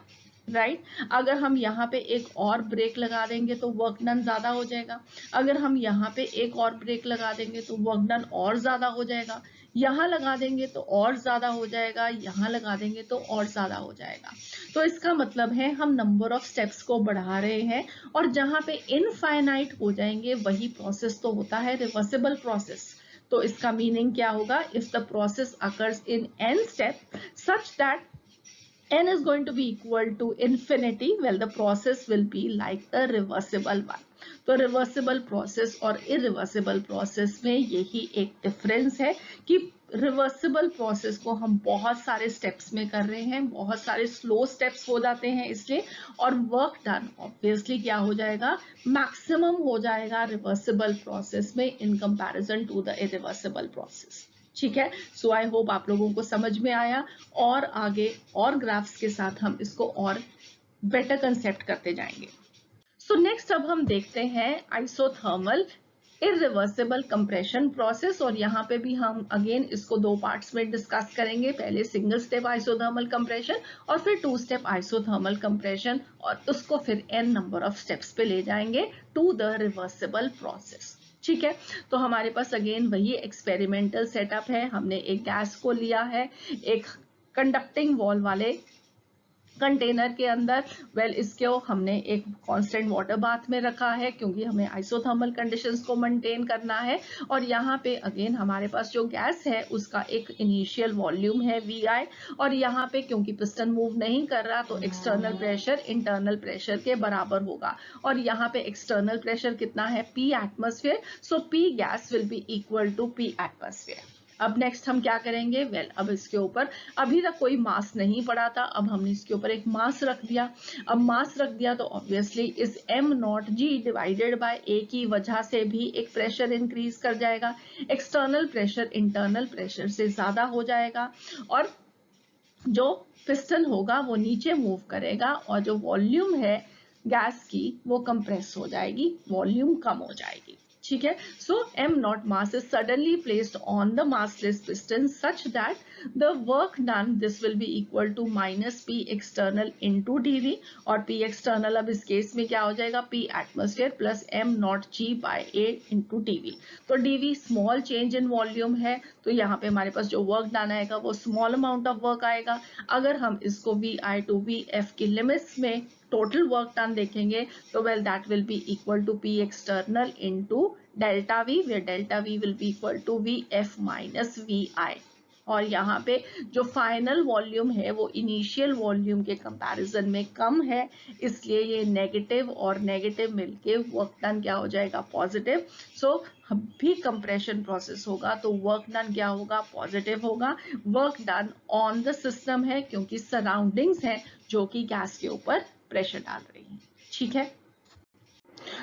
राइट। अगर हम यहाँ पे एक और ब्रेक लगा देंगे तो वर्क डन ज्यादा हो जाएगा। अगर हम यहाँ पे एक और ब्रेक लगा देंगे तो वर्क डन और ज्यादा हो जाएगा। यहाँ लगा देंगे तो और ज्यादा हो जाएगा, यहाँ लगा देंगे तो और ज्यादा हो जाएगा। तो इसका मतलब है हम नंबर ऑफ स्टेप्स को बढ़ा रहे हैं, और जहाँ पे इनफाइनाइट हो जाएंगे वही प्रोसेस तो होता है रिवर्सिबल प्रोसेस। तो इसका मीनिंग क्या होगा, if the process occurs in n step such that n is going to be equal to infinity, well the process will be like a reversible one. तो रिवर्सिबल प्रोसेस और irreversible process में यही एक difference है कि reversible process को हम बहुत सारे स्टेप्स में कर रहे हैं, बहुत सारे स्लो स्टेप्स हो जाते हैं इसलिए, और वर्क डन ऑब्वियसली क्या हो जाएगा, मैक्सिमम हो जाएगा रिवर्सिबल प्रोसेस में in comparison to the irreversible process. ठीक है, सो आई होप आप लोगों को समझ में आया, और आगे और ग्राफ्स के साथ हम इसको और बेटर कंसेप्ट करते जाएंगे। सो नेक्स्ट अब हम देखते हैं आइसोथर्मल इरिवर्सिबल कंप्रेशन प्रोसेस, और यहाँ पे भी हम अगेन इसको दो पार्ट्स में डिस्कस करेंगे, पहले सिंगल स्टेप आइसोथर्मल कंप्रेशन और फिर टू स्टेप आइसोथर्मल कंप्रेशन, और उसको फिर n नंबर ऑफ स्टेप्स पे ले जाएंगे टू द रिवर्सिबल प्रोसेस। ठीक है, तो हमारे पास अगेन वही एक्सपेरिमेंटल सेटअप है, हमने एक गैस को लिया है एक कंडक्टिंग वॉल वाले कंटेनर के अंदर, इसको हमने एक कांस्टेंट वाटर बाथ में रखा है क्योंकि हमें आइसोथर्मल कंडीशंस को मेंटेन करना है, और यहाँ पे अगेन हमारे पास जो गैस है उसका एक इनिशियल वॉल्यूम है VI, और यहाँ पे क्योंकि पिस्टन मूव नहीं कर रहा तो एक्सटर्नल प्रेशर इंटरनल प्रेशर के बराबर होगा, और यहाँ पे एक्सटर्नल प्रेशर कितना है P atmosphere, so P gas will be equal to P atmosphere. अब नेक्स्ट हम क्या करेंगे, अब इसके ऊपर अभी तक कोई मास नहीं पड़ा था, अब हमने इसके ऊपर एक मास रख दिया। अब मास रख दिया तो ऑब्वियसली इस m0g डिवाइडेड बाय a की वजह से भी एक प्रेशर इंक्रीज कर जाएगा, एक्सटर्नल प्रेशर इंटरनल प्रेशर से ज्यादा हो जाएगा, और जो पिस्टन होगा वो नीचे मूव करेगा, और जो वॉल्यूम है गैस की वो कंप्रेस हो जाएगी, वॉल्यूम कम हो जाएगी। ठीक है, so m0 mass is suddenly placed on the massless piston such that the work done this will be equal to minus P external into dV, और P external अब इस केस में क्या हो जाएगा P atmosphere plus m0g by A into dV। तो dV small change in volume है, तो यहाँ पे हमारे पास जो वर्क डन आएगा वो स्मॉल अमाउंट ऑफ वर्क आएगा। अगर हम इसको VI to VF की लिमिट्स में टोटल वर्क डन देखेंगे तो that will be equal to P external into delta V, where delta V will be equal to VF minus VI, और यहाँ पे जो फाइनल वॉल्यूम है वो इनिशियल वॉल्यूम के कंपैरिजन में कम है, इसलिए ये नेगेटिव और नेगेटिव मिलके वर्क डन क्या हो जाएगा पॉजिटिव। सो भी कंप्रेशन प्रोसेस होगा तो वर्क डन क्या होगा पॉजिटिव होगा, work done on the system है क्योंकि सराउंडिंग्स है जो कि गैस के ऊपर प्रेशर डाल रही है। ठीक है,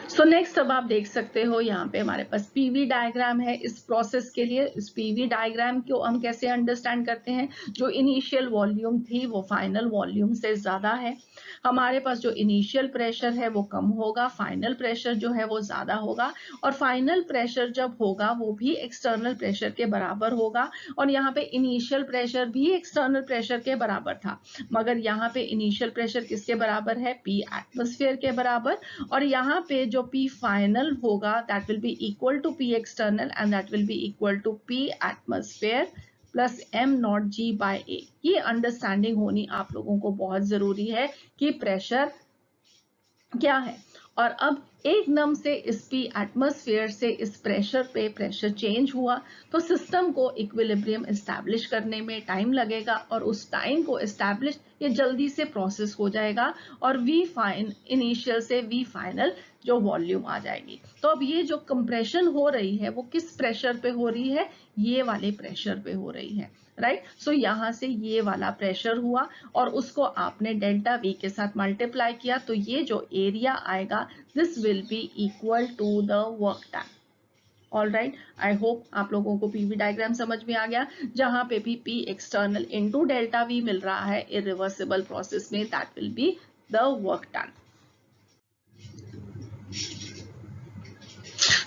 सो नेक्स्ट अब आप देख सकते हो यहाँ पे हमारे पास पीवी डायग्राम है इस प्रोसेस के लिए। इस पीवी डायग्राम को हम कैसे अंडरस्टैंड करते हैं, जो इनिशियल वॉल्यूम थी वो फाइनल वॉल्यूम से ज्यादा है, हमारे पास जो इनिशियल प्रेशर है वो कम होगा, फाइनल प्रेशर जो है वो ज्यादा होगा, और फाइनल प्रेशर जब होगा वो भी एक्सटर्नल प्रेशर के बराबर होगा, और यहाँ पे इनिशियल प्रेशर भी एक्सटर्नल प्रेशर के बराबर था, मगर यहाँ पे इनिशियल प्रेशर किसके बराबर है P एटमॉस्फेयर के बराबर, और यहाँ पे जो P फाइनल होगा that will be equal to P external and that will be equal to P atmosphere plus m0g by A। ये अंडरस्टैंडिंग होनी आप लोगों को बहुत जरूरी है कि प्रेशर क्या है, और अब एकदम से इस P एटमॉस्फेयर से इस प्रेशर पे प्रेशर चेंज हुआ तो सिस्टम को इक्विलिब्रियम एस्टैब्लिश करने में टाइम लगेगा, और उस टाइम को एस्टैब्लिश ये जल्दी से प्रोसेस हो जाएगा, और V फाइन इनिशियल से V फाइनल जो वॉल्यूम आ जाएगी। तो अब ये जो कंप्रेशन हो रही है वो किस प्रेशर पे हो रही है, ये वाले प्रेशर पे हो रही है, राइट। सो यहाँ से ये वाला प्रेशर हुआ और उसको आपने डेल्टा V के साथ मल्टीप्लाई किया, तो ये जो एरिया आएगा this will be equal to the work done. All right, I hope आप लोगों को पीवी डायग्राम समझ में आ गया, जहां पे भी P external into delta V मिल रहा है इरिवर्सिबल प्रोसेस में, that will be the work done.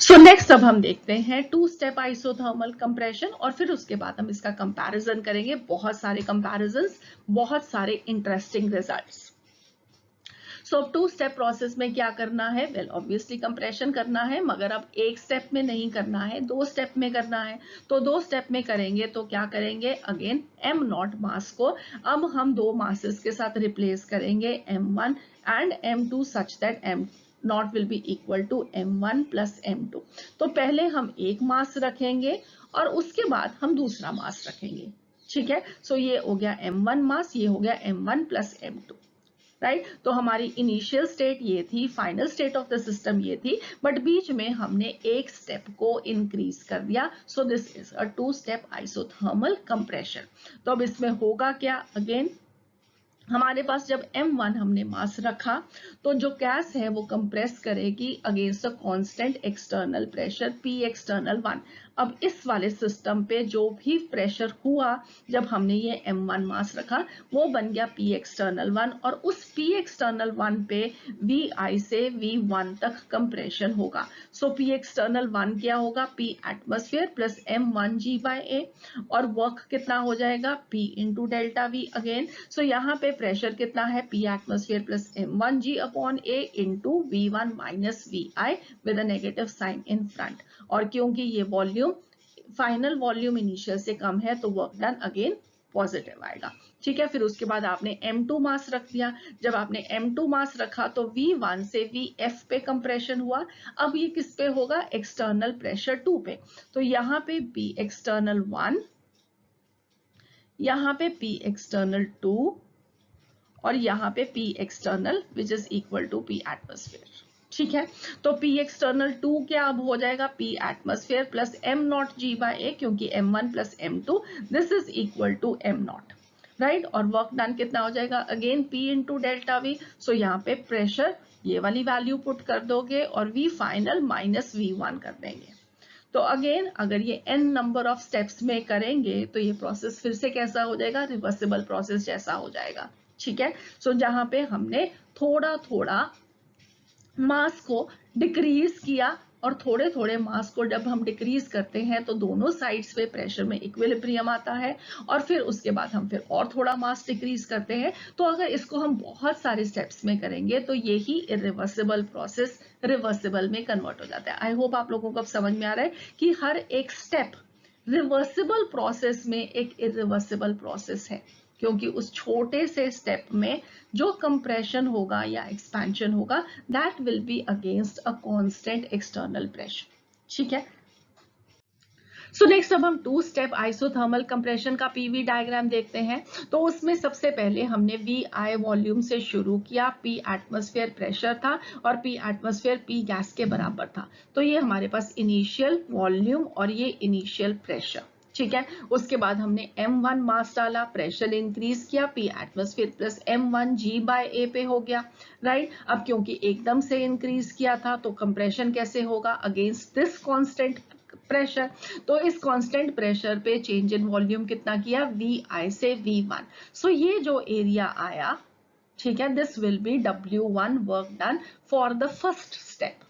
So next अब हम देखते हैं टू स्टेप आइसोथर्मल कंप्रेशन, और फिर उसके बाद हम इसका कंपैरिजन करेंगे, बहुत सारे कंपैरिजन्स, बहुत सारे interesting results. So two step process में क्या करना है, ऑब्वियसली कंप्रेशन करना है, मगर अब एक स्टेप में नहीं करना है, दो स्टेप में करना है। तो दो स्टेप में करेंगे तो क्या करेंगे, अगेन m0 मास को अब हम दो मासेस के साथ रिप्लेस करेंगे m1 and m2 such that m0 will be equal to m1 plus m2। तो पहले हम एक मास रखेंगे और उसके बाद हम दूसरा मास रखेंगे। ठीक है, सो ये हो गया m1 मास, ये हो गया m1 plus m2। राइट। तो हमारी इनिशियल स्टेट ये थी, final state of the system ये थी, बट बीच में हमने एक स्टेप को इंक्रीज कर दिया। So this is a 2 step isothermal compression. तो अब इसमें होगा क्या, अगेन हमारे पास जब M1 हमने मास रखा तो जो गैस है वो कंप्रेस करेगी against a constant external pressure P external 1। अब इस वाले सिस्टम पे जो भी प्रेशर हुआ जब हमने ये M1 मास रखा वो बन गया P एक्सटर्नल 1, और उस P एक्सटर्नल 1 पे VI से V1 तक कंप्रेशन होगा। सो P एक्सटर्नल 1 क्या होगा, P एटमॉस्फेयर प्लस M1G/A, और वर्क कितना हो जाएगा, P into delta V again. So यहाँ पे प्रेशर कितना है, P atmosphere plus M1G/A into V1 minus VI with a negative sign in front. और क्योंकि ये वॉल्यूम फाइनल वॉल्यूम इनिशियल से कम है तो वर्क डन अगेन पॉजिटिव आएगा। ठीक है, फिर उसके बाद आपने M2 मास रख दिया। जब आपने M2 मास रखा तो V1 से VF पे कंप्रेशन हुआ। अब ये किस पे होगा, एक्सटर्नल प्रेशर 2 पे। तो यहाँ पे P एक्सटर्नल 1, यहाँ पे P एक्सटर्नल 2, और यहाँ पे P external which is equal to P atmosphere. ठीक है, तो P एक्सटर्नल 2 क्या अब हो जाएगा, P एटमॉस्फेयर प्लस M0G/A, क्योंकि M1 plus M2 this is equal to M0, right. और वर्क डन कितना हो जाएगा, again P into delta V। So यहाँ पे प्रेशर ये वाली वैल्यू पुट कर दोगे और V फाइनल माइनस V1 कर देंगे। तो अगेन अगर ये n नंबर ऑफ स्टेप्स में करेंगे तो ये प्रोसेस फिर से कैसा हो जाएगा, रिवर्सिबल प्रोसेस जैसा हो जाएगा। ठीक है, सो जहां पे हमने थोड़ा थोड़ा मास को डिक्रीज किया, और थोड़े थोड़े मास को जब हम डिक्रीज करते हैं तो दोनों साइड्स पे प्रेशर में इक्विलिब्रियम आता है, और फिर उसके बाद हम फिर और थोड़ा मास डिक्रीज करते हैं। तो अगर इसको हम बहुत सारे स्टेप्स में करेंगे तो यही इरिवर्सिबल प्रोसेस रिवर्सिबल में कन्वर्ट हो जाता है। आई होप आप लोगों को अब समझ में आ रहा है कि हर एक स्टेप रिवर्सिबल प्रोसेस में एक इरिवर्सिबल प्रोसेस है, क्योंकि उस छोटे से स्टेप में जो कंप्रेशन होगा या एक्सपेंशन होगा that will be against a constant external pressure. ठीक है, सो नेक्स्ट अब हम 2 स्टेप आइसोथर्मल कंप्रेशन का पीवी डायग्राम देखते हैं। तो उसमें सबसे पहले हमने VI वॉल्यूम से शुरू किया, P एटमॉस्फेयर प्रेशर था और P एटमॉस्फेयर P गैस के बराबर था। तो ये हमारे पास इनिशियल वॉल्यूम और ये इनिशियल प्रेशर। ठीक है, उसके बाद हमने M1 मास डाला, प्रेशर इंक्रीज किया, P एटमॉस्फेयर प्लस M1G/A पे हो गया, राइट। अब क्योंकि एकदम से इंक्रीज किया था तो कंप्रेशन कैसे होगा, अगेंस्ट दिस कांस्टेंट प्रेशर। तो इस कांस्टेंट प्रेशर पे चेंज इन वॉल्यूम कितना किया, VI से V1। सो ये जो एरिया आया, ठीक है, this will B W1 work done for the first step.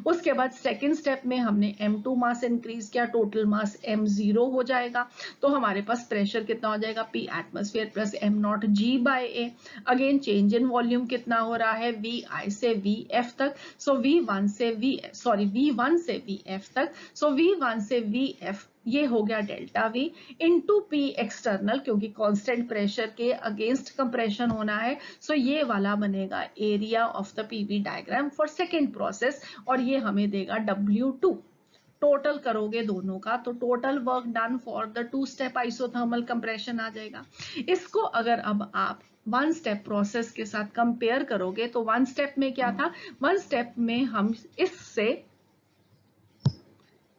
उसके बाद सेकेंड स्टेप में हमने M2 मास इंक्रीज किया, टोटल मास M0 हो जाएगा। तो हमारे पास प्रेशर कितना हो जाएगा, P atmosphere plus M0G/A। Again change in volume कितना हो रहा है, VI से VF तक। सो V1 से VF तक। सो V1 से VF ये हो गया delta V into P external, क्योंकि कांस्टेंट प्रेशर के अगेंस्ट कंप्रेशन होना है। सो ये वाला बनेगा area of the PV diagram for second process, और ये हमें देगा W2। टोटल करोगे दोनों का तो total work done for the 2 step isothermal compression आ जाएगा। इसको अगर अब आप 1 स्टेप प्रोसेस के साथ कंपेयर करोगे तो 1 स्टेप में क्या था, 1 स्टेप में हम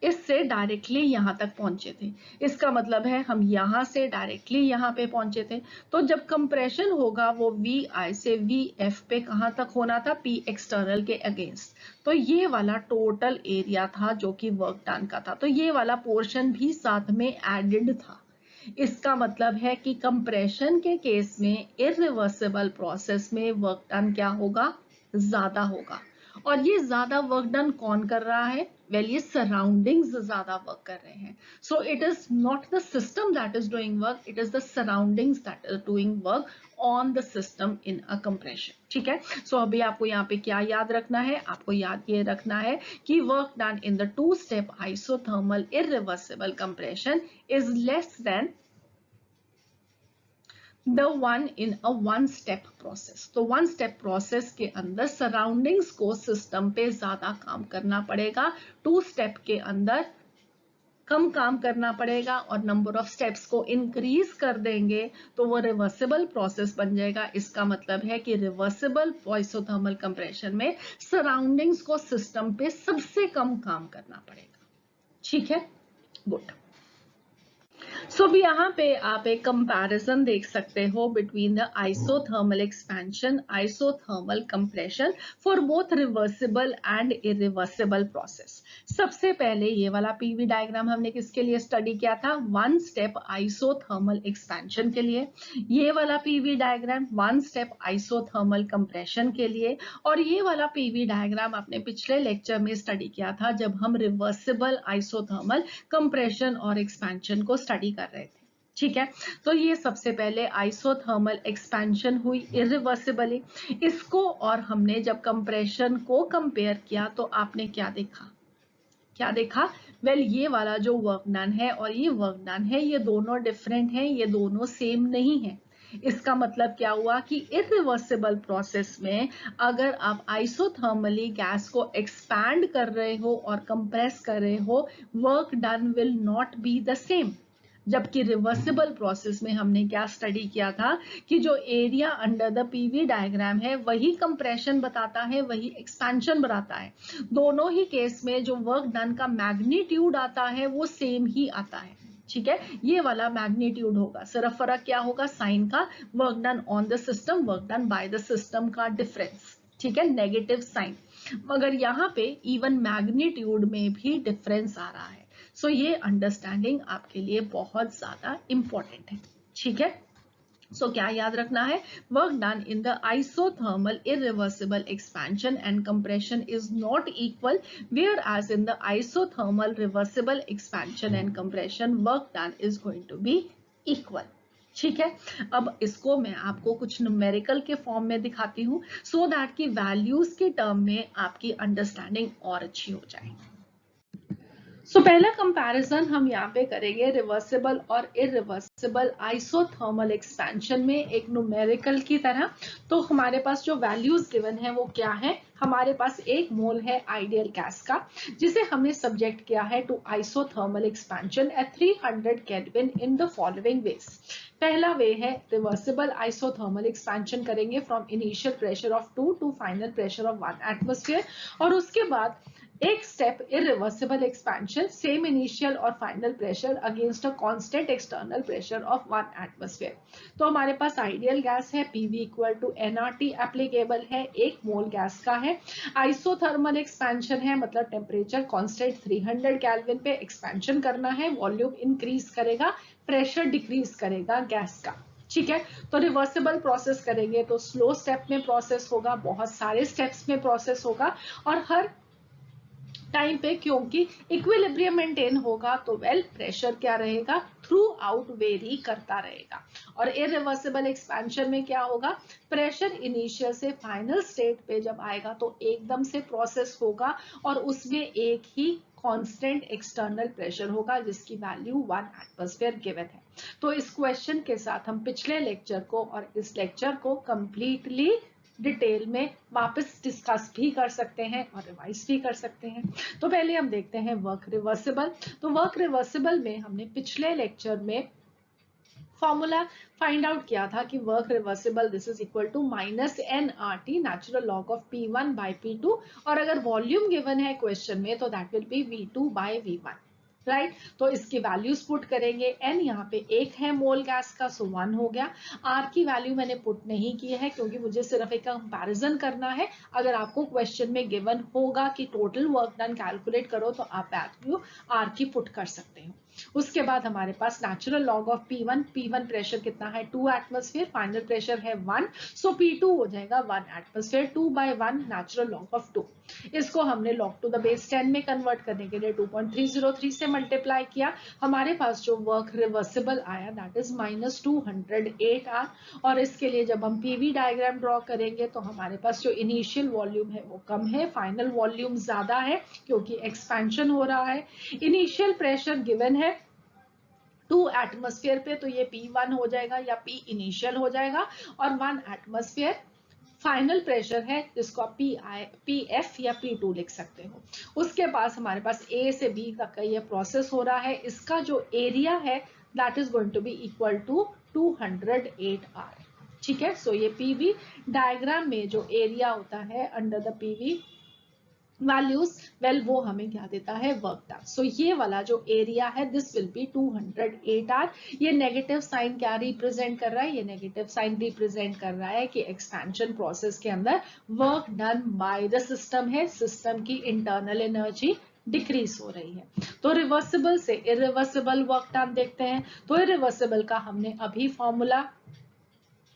इससे डायरेक्टली यहां तक पहुंचे थे। इसका मतलब है हम यहां से डायरेक्टली यहां पे पहुंचे थे। तो जब कंप्रेशन होगा वो VI से VF पे कहां तक होना था, P एक्सटर्नल के अगेंस्ट। तो ये वाला टोटल एरिया था जो कि वर्क डन का था, तो ये वाला पोर्शन भी साथ में एडेड था। इसका मतलब है कि कंप्रेशन के केस में इरिवर्सिबल प्रोसेस में वर्क डन क्या होगा, ज्यादा होगा। और ये ज्यादा वर्क डन कौन कर रहा है, वेल ये सराउंडिंग्स ज्यादा वर्क कर रहे हैं। So it is not the system that is doing work, it is the surroundings that is doing work on the system in a compression. ठीक है, सो अभी आपको यहाँ पे क्या याद रखना है, आपको याद ये रखना है कि work done in the 2 step isothermal irreversible compression is less than the one in a 1 step process। तो 1 step process के अंदर सराउंडिंग्स को सिस्टम पे ज्यादा काम करना पड़ेगा, 2 स्टेप के अंदर कम काम करना पड़ेगा और नंबर ऑफ स्टेप्स को इंक्रीज कर देंगे तो वो रिवर्सिबल प्रोसेस बन जाएगा। इसका मतलब है कि रिवर्सिबल आइसोथर्मल कंप्रेशन में सराउंडिंग्स को सिस्टम पे सबसे कम काम करना पड़ेगा। ठीक है, गुड। सो भी यहाँ पे आप एक कंपैरिजन देख सकते हो between the isothermal expansion, isothermal compression for both reversible and irreversible process. सबसे पहले ये वाला पीवी डायग्राम हमने किसके लिए स्टडी किया था? वन स्टेप आइसोथर्मल एक्सपेंशन के लिए। ये वाला PV diagram one step isothermal compression के लिए। और ये वाला पीवी डायग्राम आपने पिछले लेक्चर में स्टडी किया था जब हम रिवर्सिबल आइसोथर्मल कंप्रेशन और एक्सपेंशन को स्टडी कर रहे थे। ठीक है, तो ये सबसे पहले आइसोथर्मल एक्सपेंशन हुई इरिवर्सिबली। इसको और हमने जब कंप्रेशन को कंपेयर किया तो आपने क्या देखा? क्या देखा? वेल, ये वाला जो वर्क डन है और ये वर्क डन है, ये दोनों डिफरेंट हैं, ये दोनों सेम नहीं है। इसका मतलब क्या हुआ कि इरिवर्सिबल प्रोसेस में अगर आप आइसोथर्मली गैस को एक्सपैंड कर रहे हो और कंप्रेस कर रहे हो, work done will not be the same. जबकि रिवर्सिबल प्रोसेस में हमने क्या स्टडी किया था कि जो area under the PV diagram है वही कंप्रेशन बताता है, वही एक्सपेंशन बताता है। दोनों ही केस में जो वर्क डन का मैग्नीट्यूड आता है वो सेम ही आता है। ठीक है, ये वाला मैग्नीट्यूड होगा, सिर्फ फर्क क्या होगा? साइन का, work done on the system, work done by the system का डिफरेंस। ठीक है, नेगेटिव साइन। मगर यहाँ पे इवन मैग्नीट्यूड में भी डिफरेंस आ रहा है। सो ये अंडरस्टैंडिंग आपके लिए बहुत ज्यादा इंपॉर्टेंट है। ठीक है, सो क्या याद रखना है? Work done in the isothermal irreversible expansion and compression is not equal, whereas in the isothermal reversible expansion and compression work done is going to be equal. ठीक है, अब इसको मैं आपको कुछ न्यूमेरिकल के फॉर्म में दिखाती हूँ सो दैट की वैल्यूज के टर्म में आपकी अंडरस्टैंडिंग और अच्छी हो जाए। सो पहला कंपैरिजन हम यहाँ पे करेंगे रिवर्सिबल और इरिवर्सिबल आइसोथर्मल एक्सपेंशन में एक न्यूमेरिकल की तरह। तो हमारे पास जो वैल्यूज गिवन है वो क्या है? हमारे पास एक मोल है आइडियल गैस का जिसे हमने सब्जेक्ट किया है to isothermal expansion at 300 kelvin in the following ways. पहला वे है रिवर्सिबल आइसोथर्मल एक्सपेंशन करेंगे from initial pressure of 2 to final pressure of 1 atmosphere, और उसके बाद एक step irreversible expansion, same initial और final pressure against a constant external pressure of 1 atmosphere. तो हमारे पास आइडियल गैस है, PV equal to nRT applicable है, 1 मोल गैस का है। आइसोथर्मल एक्सपेंशन है, मतलब टेम्परेचर कांस्टेंट 300 केल्विन पे एक्सपेंशन करना है, वॉल्यूम इंक्रीज करेगा, प्रेशर डिक्रीज करेगा गैस का। ठीक है, तो रिवर्सिबल प्रोसेस करेंगे तो स्लो स्टेप में प्रोसेस होगा, बहुत सारे स्टेप्स में प्रोसेस होगा, और हर टाइम पे क्योंकि इक्विलिब्रियम मेंटेन होगा तो वेल प्रेशर क्या रहेगा? थ्रू आउट वेरी करता रहेगा। और इरिवर्सिबल एक्सपेंशन में क्या होगा? प्रेशर इनिशियल से फाइनल स्टेट पे जब आएगा तो एकदम से प्रोसेस होगा और उसमें एक ही कांस्टेंट एक्सटर्नल प्रेशर होगा जिसकी वैल्यू 1 एटमॉस्फेयर गिवन है। तो इस क्वेश्चन के साथ हम पिछले लेक्चर को और इस लेक्चर को कंप्लीटली डिटेल में वापस डिस्कस भी कर सकते हैं और रिवाइज भी कर सकते हैं। तो पहले हम देखते हैं वर्क रिवर्सिबल। तो वर्क रिवर्सिबल में हमने पिछले लेक्चर में फॉर्मूला फाइंड आउट किया था कि work reversible this is equal to minus N R T natural log of P1 by P2, और अगर वॉल्यूम गिवन है क्वेश्चन में तो that will be V2 by V1। Right, तो इसकी वैल्यूज पुट करेंगे। एन यहाँ पे 1 है मोल गैस का, सो 1 हो गया। आर की वैल्यू मैंने पुट नहीं की है क्योंकि मुझे सिर्फ एक कंपैरिजन करना है। अगर आपको क्वेश्चन में गिवन होगा कि टोटल वर्क डन कैलकुलेट करो तो आप वैल्यू आर की पुट कर सकते हो। उसके बाद हमारे पास natural log of P1 pressure कितना है? 2 एटमॉस्फेयर, फाइनल प्रेशर है 1, सो P2 हो जाएगा 1 atmosphere, 2 by 1 natural log of 2। इसको हमने लॉग टू द बेस 10 में कन्वर्ट करने के लिए 2.303 से मल्टीप्लाई किया। हमारे पास जो वर्क रिवर्सिबल आया दैट इज माइनस 208 आर। और इसके लिए जब हम पीवी डायग्राम ड्रॉ करेंगे तो हमारे पास जो इनिशियल वॉल्यूम है वो कम है, फाइनल वॉल्यूम ज्यादा है क्योंकि एक्सपेंशन हो रहा है। इनिशियल प्रेशर गिवन है 2 एटमॉस्फेयर पे, तो ये P1 हो जाएगा या P इनिशियल हो जाएगा, और 1 एटमॉस्फेयर फाइनल प्रेशर है जिसको आप पी एफ या P2 लिख सकते हो। उसके पास हमारे पास A से B तक का ये प्रोसेस हो रहा है, इसका जो एरिया है that is going to be equal to 208 R। ठीक है, सो ये पीवी डायग्राम में जो एरिया होता है under the PV values, well वो हमें क्या देता है, वर्क डन। सो ये वाला जो एरिया है दिस विल बी 208 R। ये नेगेटिव साइन क्या रिप्रेजेंट कर रहा है, ये नेगेटिव साइन रिप्रेजेंट कर रहा है कि एक्सपेंशन प्रोसेस के अंदर work done by the system है, सिस्टम की इंटरनल एनर्जी डिक्रीज हो रही है। तो रिवर्सिबल से इरिवर्सिबल वर्क डन देखते हैं। तो इरिवर्सिबल का हमने अभी फॉर्मूला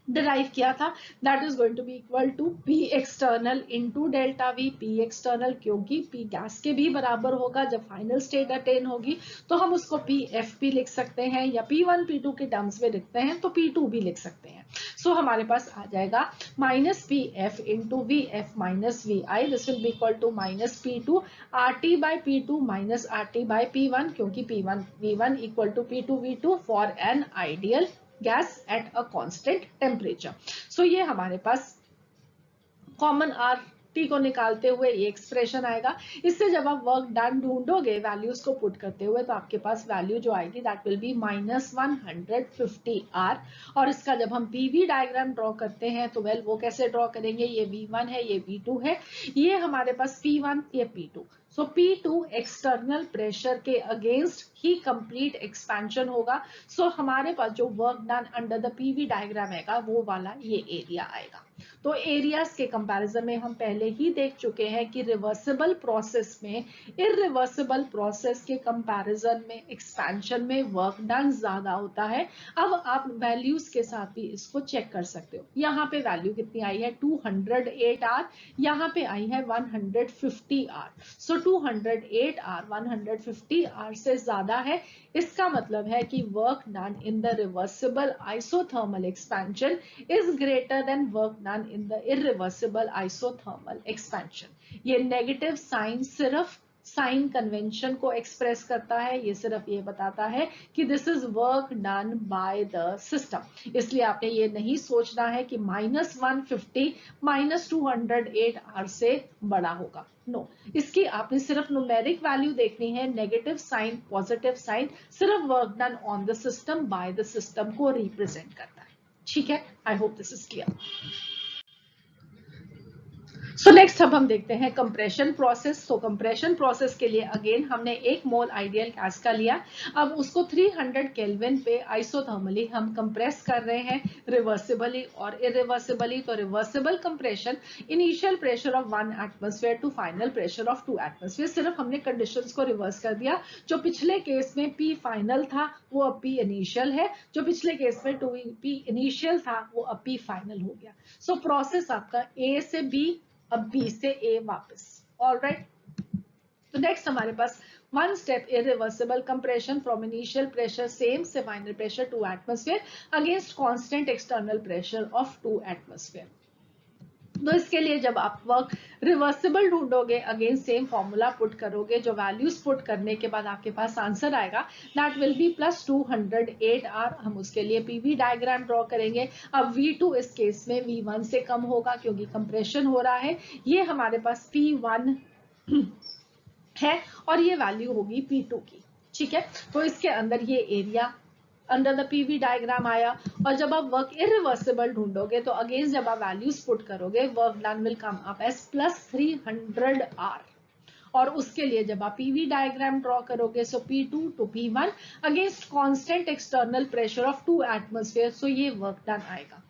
डिराइव किया था, that is going to be equal to P external into delta V। P external क्योंकि P गैस के भी बराबर होगा जब फाइनल स्टेट अटेन होगी, तो हम उसको PFP लिख सकते हैं, या P1 P2 के टर्म्स में लिखते हैं तो P2 भी लिख सकते हैं। सो हमारे पास आ जाएगा minus PF into VF minus VI, this will be equal to minus P2 RT by P2 minus RT by P1, क्योंकि P1 V1 equal to P2 V2 for an ideal gas at a constant temperature. So ये हमारे पास common R T को निकालते हुए ये expression आएगा। इससे जब आप वर्क डन ढूंढोगे वैल्यूज को पुट करते हुए, तो आपके पास वैल्यू जो आएगी that will be minus 150 R. और इसका जब हम पीवी डायग्राम ड्रॉ करते हैं तो वेल वो कैसे ड्रॉ करेंगे, ये V1 है, ये V2 है, ये हमारे पास P1, ये P2। सो P2 एक्सटर्नल प्रेशर के अगेंस्ट ही कंप्लीट एक्सपेंशन होगा। सो हमारे पास जो work done under the PV diagram आएगा वो वाला ये एरिया आएगा। तो एरियाज के कंपैरिजन में हम पहले ही देख चुके हैं कि रिवर्सिबल प्रोसेस में इरिवर्सिबल प्रोसेस के कंपैरिजन में एक्सपेंशन में वर्क डन ज्यादा होता है। अब आप वैल्यूज के साथ भी इसको चेक कर सकते हो। यहाँ पे वैल्यू कितनी आई है, 208 आर, यहाँ पे आई है 150 आर। सो 208 आर 150 आर से ज्यादा है, इसका मतलब है कि work done in the reversible isothermal expansion is greater than work done in the irreversible isothermal expansion. ये नेगेटिव साइन सिर्फ साइन कन्वेंशन को एक्सप्रेस करता है, ये सिर्फ ये बताता है कि this is work done by the system. इसलिए आपने ये नहीं सोचना है कि -150 -208 आर से बड़ा होगा, नो। इसकी आपने सिर्फ न्यूमेरिक वैल्यू देखनी है, नेगेटिव साइन पॉजिटिव साइन सिर्फ work done on the system by the system को रिप्रेजेंट करता है। ठीक है, I hope this is clear. So next अब हम देखते हैं कंप्रेशन प्रोसेस। तो कंप्रेशन प्रोसेस के लिए अगेन हमने 1 मोल आइडियल गैस का लिया, अब उसको 300 केल्विन पे आइसोथर्मली हम कंप्रेस कर रहे हैं, रिवर्सिबली और इरिवर्सिबली। तो reversible compression, initial pressure of 1 atmosphere to final pressure of 2 atmosphere, सिर्फ हमने कंडीशंस को रिवर्स कर दिया। जो पिछले केस में P फाइनल था वो अब P इनिशियल है, जो पिछले केस में P इनिशियल था वो अब P फाइनल हो गया। सो प्रोसेस आपका A से B, अब B से A वापस। ऑलराइट, तो नेक्स्ट हमारे पास 1 step irreversible compression from initial pressure same से final pressure 2 atmosphere against constant external pressure of 2 atmosphere. तो इसके लिए जब आप वर्क रिवर्सिबल ढूंढोगे, अगेन सेम फॉर्मूला पुट करोगे, जो वैल्यूज पुट करने के बाद आपके पास आंसर आएगा that will be plus 208 R. हम उसके लिए पीवी डायग्राम ड्रॉ करेंगे। अब V2 इस केस में V1 से कम होगा क्योंकि कंप्रेशन हो रहा है। ये हमारे पास P1 है और ये वैल्यू होगी P2 की। ठीक है, तो इसके अंदर ये area under the PV diagram आया। और जब आप वर्क इरिवर्सिबल ढूंढोगे तो अगेन जब आप वैल्यूज पुट करोगे work done will come up as plus 300 R. और उसके लिए जब आप पीवी डायग्राम ड्रॉ करोगे so P2 to P1 against constant external pressure of 2 atmosphere, so ये वर्क डन आएगा।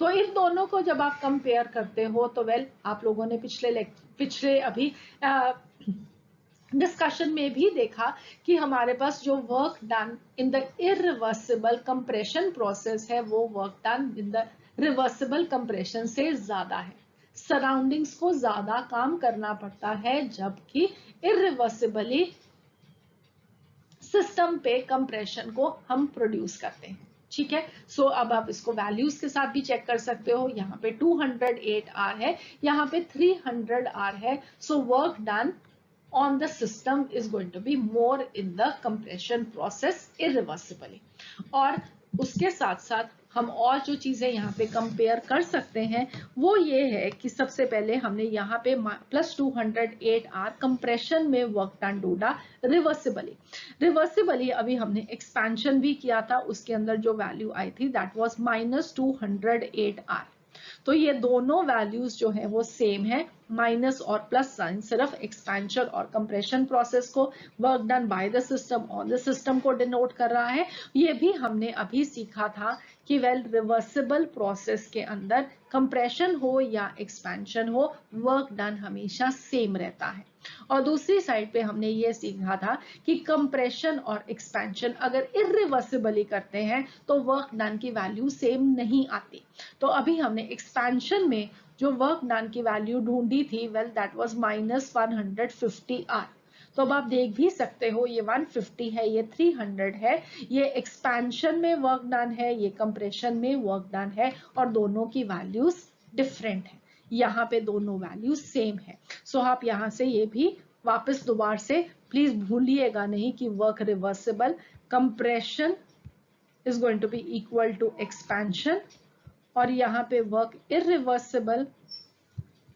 तो इन दोनों को जब आप कंपेयर करते हो तो वेल आप लोगों ने पिछले अभी डिस्कशन में भी देखा कि हमारे पास जो work done in the irreversible compression process है वो work done in the reversible compression से ज्यादा है। सराउंडिंग्स को ज्यादा काम करना पड़ता है, जबकि इरिवर्सिबली सिस्टम पे कंप्रेशन को हम प्रोड्यूस करते हैं। ठीक है, सो अब आप इसको वैल्यूज के साथ भी चेक कर सकते हो। यहाँ पे 208 आर है, यहाँ पे 300 आर है। So work done on the system is going to be more in the compression process irreversibly। और उसके साथ साथ हम और जो चीजें यहाँ पे कंपेयर कर सकते हैं वो ये है कि सबसे पहले हमने यहाँ पे +208 आर कंप्रेशन में वर्क डन ढूंढा रिवर्सिबली अभी हमने एक्सपेंशन भी किया था, उसके अंदर जो वैल्यू आई थी दैट वाज -208 आर। तो ये दोनों वैल्यूज जो है वो सेम है, माइनस और प्लस साइन सिर्फ एक्सपेंशन और कंप्रेशन प्रोसेस को, work done by the system on the system को डिनोट कर रहा है। ये भी हमने अभी सीखा था कि रिवर्सिबल प्रोसेस के अंदर कंप्रेशन हो या एक्सपेंशन हो, वर्क डन हमेशा सेम रहता है। और दूसरी साइड पे हमने ये सीखा था कि कंप्रेशन और एक्सपेंशन अगर इरिवर्सिबली करते हैं तो वर्क डन की वैल्यू सेम नहीं आती। तो अभी हमने एक्सपेंशन में जो वर्क डन की वैल्यू ढूंढी थी, वेल दैट वाज -150 आर। तो अब आप देख भी सकते हो ये 150 है, ये 300 है, ये एक्सपेंशन में वर्क डन है, ये कंप्रेशन में वर्क डन है, और दोनों की वैल्यूज डिफरेंट है। यहाँ पे दोनों वैल्यू सेम है। सो आप यहाँ से ये भी वापस दोबारा से प्लीज भूलिएगा नहीं कि work reversible compression is going to be equal to expansion, और यहाँ पे work irreversible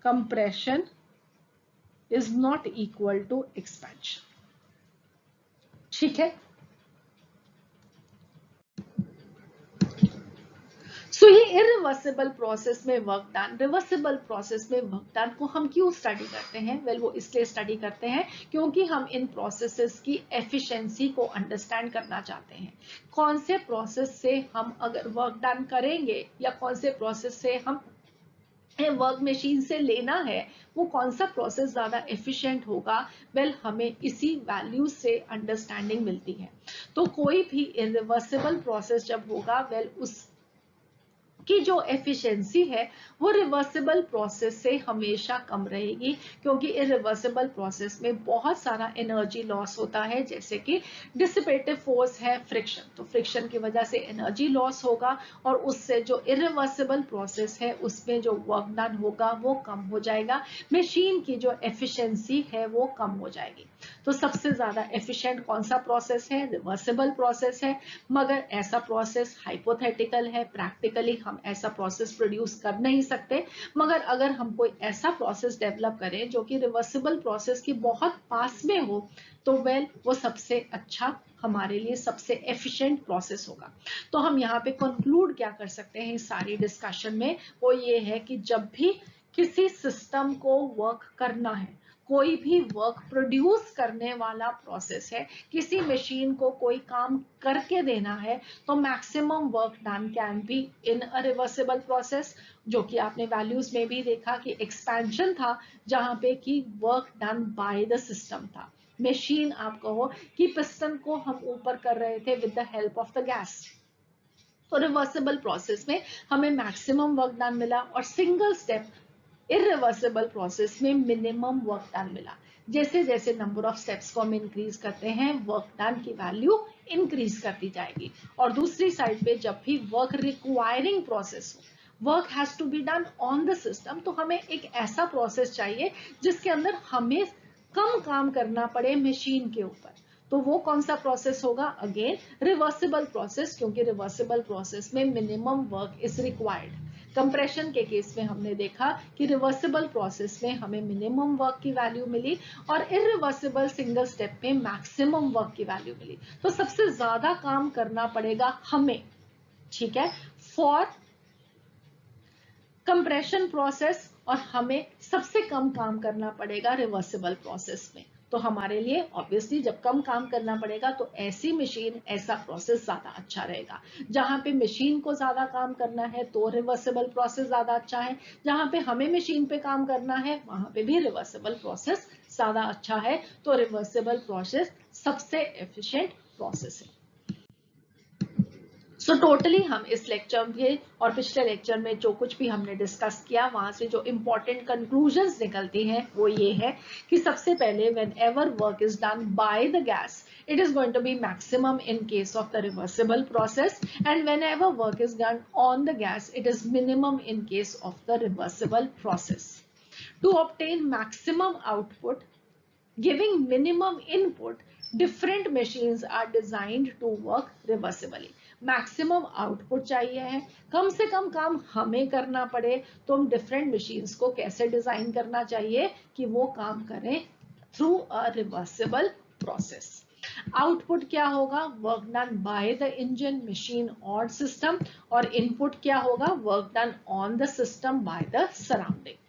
compression is not equal to expansion. ठीक है, सो ये इरिवर्सिबल प्रोसेस में वर्क डन, रिवर्सिबल प्रोसेस में वर्क डन को हम क्यों स्टडी करते हैं? वेल वो इसलिए स्टडी करते हैं क्योंकि हम इन प्रोसेसेस की एफिशिएंसी को अंडरस्टैंड करना चाहते हैं। कौन से प्रोसेस से हम अगर वर्क डन करेंगे या कौन से प्रोसेस से हम वर्क मशीन से लेना है, वो कौन सा प्रोसेस ज्यादा एफिशिएंट होगा, वेल हमें इसी वैल्यू से अंडरस्टैंडिंग मिलती है। तो कोई भी इरिवर्सिबल प्रोसेस जब होगा, वेल उस की जो एफिशिएंसी है वो रिवर्सिबल प्रोसेस से हमेशा कम रहेगी, क्योंकि इरिवर्सिबल प्रोसेस में बहुत सारा एनर्जी लॉस होता है, जैसे कि डिसिपेटिव फोर्स है फ्रिक्शन, तो फ्रिक्शन की वजह से एनर्जी लॉस होगा, और उससे जो इरिवर्सिबल प्रोसेस है उसमें जो वर्क डन होगा वो कम हो जाएगा, मशीन की जो एफिशिएंसी है वो कम हो जाएगी। तो सबसे ज्यादा एफिशिएंट कौन सा प्रोसेस है? रिवर्सिबल प्रोसेस है। मगर ऐसा प्रोसेस हाइपोथेटिकल है, प्रैक्टिकली हम ऐसा प्रोसेस प्रोड्यूस कर नहीं सकते। मगर अगर हम कोई ऐसा प्रोसेस डेवलप करें जो कि रिवर्सिबल प्रोसेस की बहुत पास में हो, तो वेल वो सबसे अच्छा, हमारे लिए सबसे एफिशिएंट प्रोसेस होगा। तो हम यहाँ पे कंक्लूड क्या कर सकते हैं इस सारी डिस्कशन में, वो ये है कि जब भी किसी सिस्टम को वर्क करना है, कोई भी वर्क प्रोड्यूस करने वाला प्रोसेस है, किसी मशीन को कोई काम करके देना है, तो maximum work done can be in a reversible process, जो कि आपने वैल्यूज में भी देखा कि एक्सपेंशन था जहां पे कि work done by the system था। मशीन आप कहो कि पिस्टन को हम ऊपर कर रहे थे with the help of the gas. तो रिवर्सिबल प्रोसेस में हमें मैक्सिमम वर्क डन मिला, और सिंगल स्टेप इरिवर्सिबल प्रोसेस में मिनिमम वर्क डन मिला। जैसे जैसे नंबर ऑफ स्टेप्स को हम इंक्रीज करते हैं, वर्क डन की वैल्यू इंक्रीज करती जाएगी। और दूसरी साइड पे जब भी वर्क रिक्वायरिंग प्रोसेस हो, work has to be done on the system, तो हमें एक ऐसा प्रोसेस चाहिए जिसके अंदर हमें कम काम करना पड़े मशीन के ऊपर। तो वो कौन सा प्रोसेस होगा? अगेन रिवर्सिबल प्रोसेस, क्योंकि रिवर्सिबल प्रोसेस में minimum work is required. Compression के केस में हमने देखा कि रिवर्सिबल प्रोसेस में हमें मिनिमम वर्क की वैल्यू मिली, और इरिवर्सिबल सिंगल स्टेप में मैक्सिमम वर्क की वैल्यू मिली। तो सबसे ज्यादा काम करना पड़ेगा हमें, ठीक है, फॉर कंप्रेशन प्रोसेस, और हमें सबसे कम काम करना पड़ेगा रिवर्सिबल प्रोसेस में। तो हमारे लिए ऑब्वियसली जब कम काम करना पड़ेगा तो ऐसी मशीन, ऐसा प्रोसेस ज्यादा अच्छा रहेगा। जहां पे मशीन को ज्यादा काम करना है तो रिवर्सिबल प्रोसेस ज्यादा अच्छा है, जहां पे हमें मशीन पे काम करना है वहां पे भी रिवर्सिबल प्रोसेस ज्यादा अच्छा है। तो रिवर्सिबल प्रोसेस सबसे एफिशिएंट प्रोसेस है। सो टोटली हम इस लेक्चर में और पिछले लेक्चर में जो कुछ भी हमने डिस्कस किया, वहां से जो इंपॉर्टेंट कंक्लूजन्स निकलती हैं वो ये है कि सबसे पहले whenever work is done by the gas, it is going to be maximum in case of the reversible process, and whenever work is done on the gas, it is minimum in case of the reversible process. To obtain maximum output giving minimum input, different machines are designed to work reversibly. Maximum output चाहिए है, कम से कम काम हमें करना पड़े, तो हम different machines को कैसे डिजाइन करना चाहिए कि वो काम करें through a reversible process. Output क्या होगा? Work done by the engine, machine और सिस्टम, और इनपुट क्या होगा? Work done on the system by the surrounding.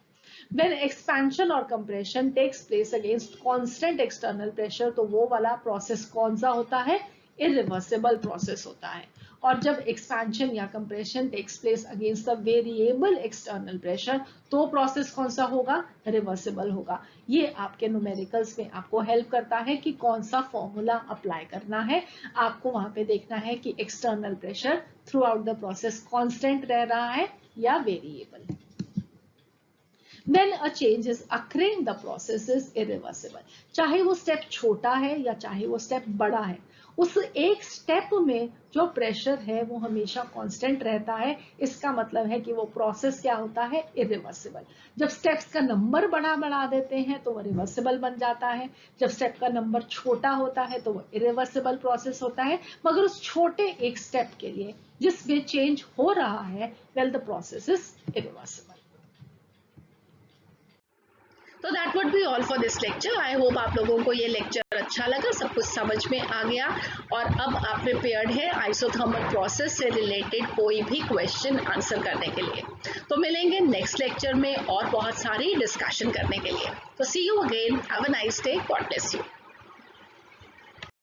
When expansion और compression takes place against constant external pressure, तो वो वाला प्रोसेस कौन सा होता है? इरिवर्सिबल प्रोसेस होता है। और जब एक्सपेंशन या compression takes place against the variable external pressure, तो प्रोसेस कौन सा होगा? रिवर्सिबल होगा। ये आपके न्यूमेरिकल्स में आपको हेल्प करता है कि कौन सा फॉर्मूला अप्लाई करना है। आपको वहां पे देखना है कि external pressure through out the process constant रह रहा है या variable. When a change is occurring, the process is irreversible. चाहे वो स्टेप छोटा है या चाहे वो स्टेप बड़ा है, उस एक स्टेप में जो प्रेशर है वो हमेशा कांस्टेंट रहता है। इसका मतलब है कि वो प्रोसेस क्या होता है? इरिवर्सिबल। जब स्टेप्स का नंबर बढ़ा देते हैं तो वो रिवर्सिबल बन जाता है, जब स्टेप का नंबर छोटा होता है तो वो इरिवर्सिबल प्रोसेस होता है। मगर उस छोटे एक स्टेप के लिए जिसमें चेंज हो रहा है, well the process is irreversible. तो that would be all for this lecture. I hope आप लोगों को ये लेक्चर अच्छा लगा, सब कुछ समझ में आ गया और अब आप प्रिपेयर्ड है आइसोथर्मल प्रोसेस से रिलेटेड कोई भी क्वेश्चन आंसर करने के लिए। तो मिलेंगे नेक्स्ट लेक्चर में और बहुत सारी डिस्कशन करने के लिए। तो see you again, have a nice day, God bless you.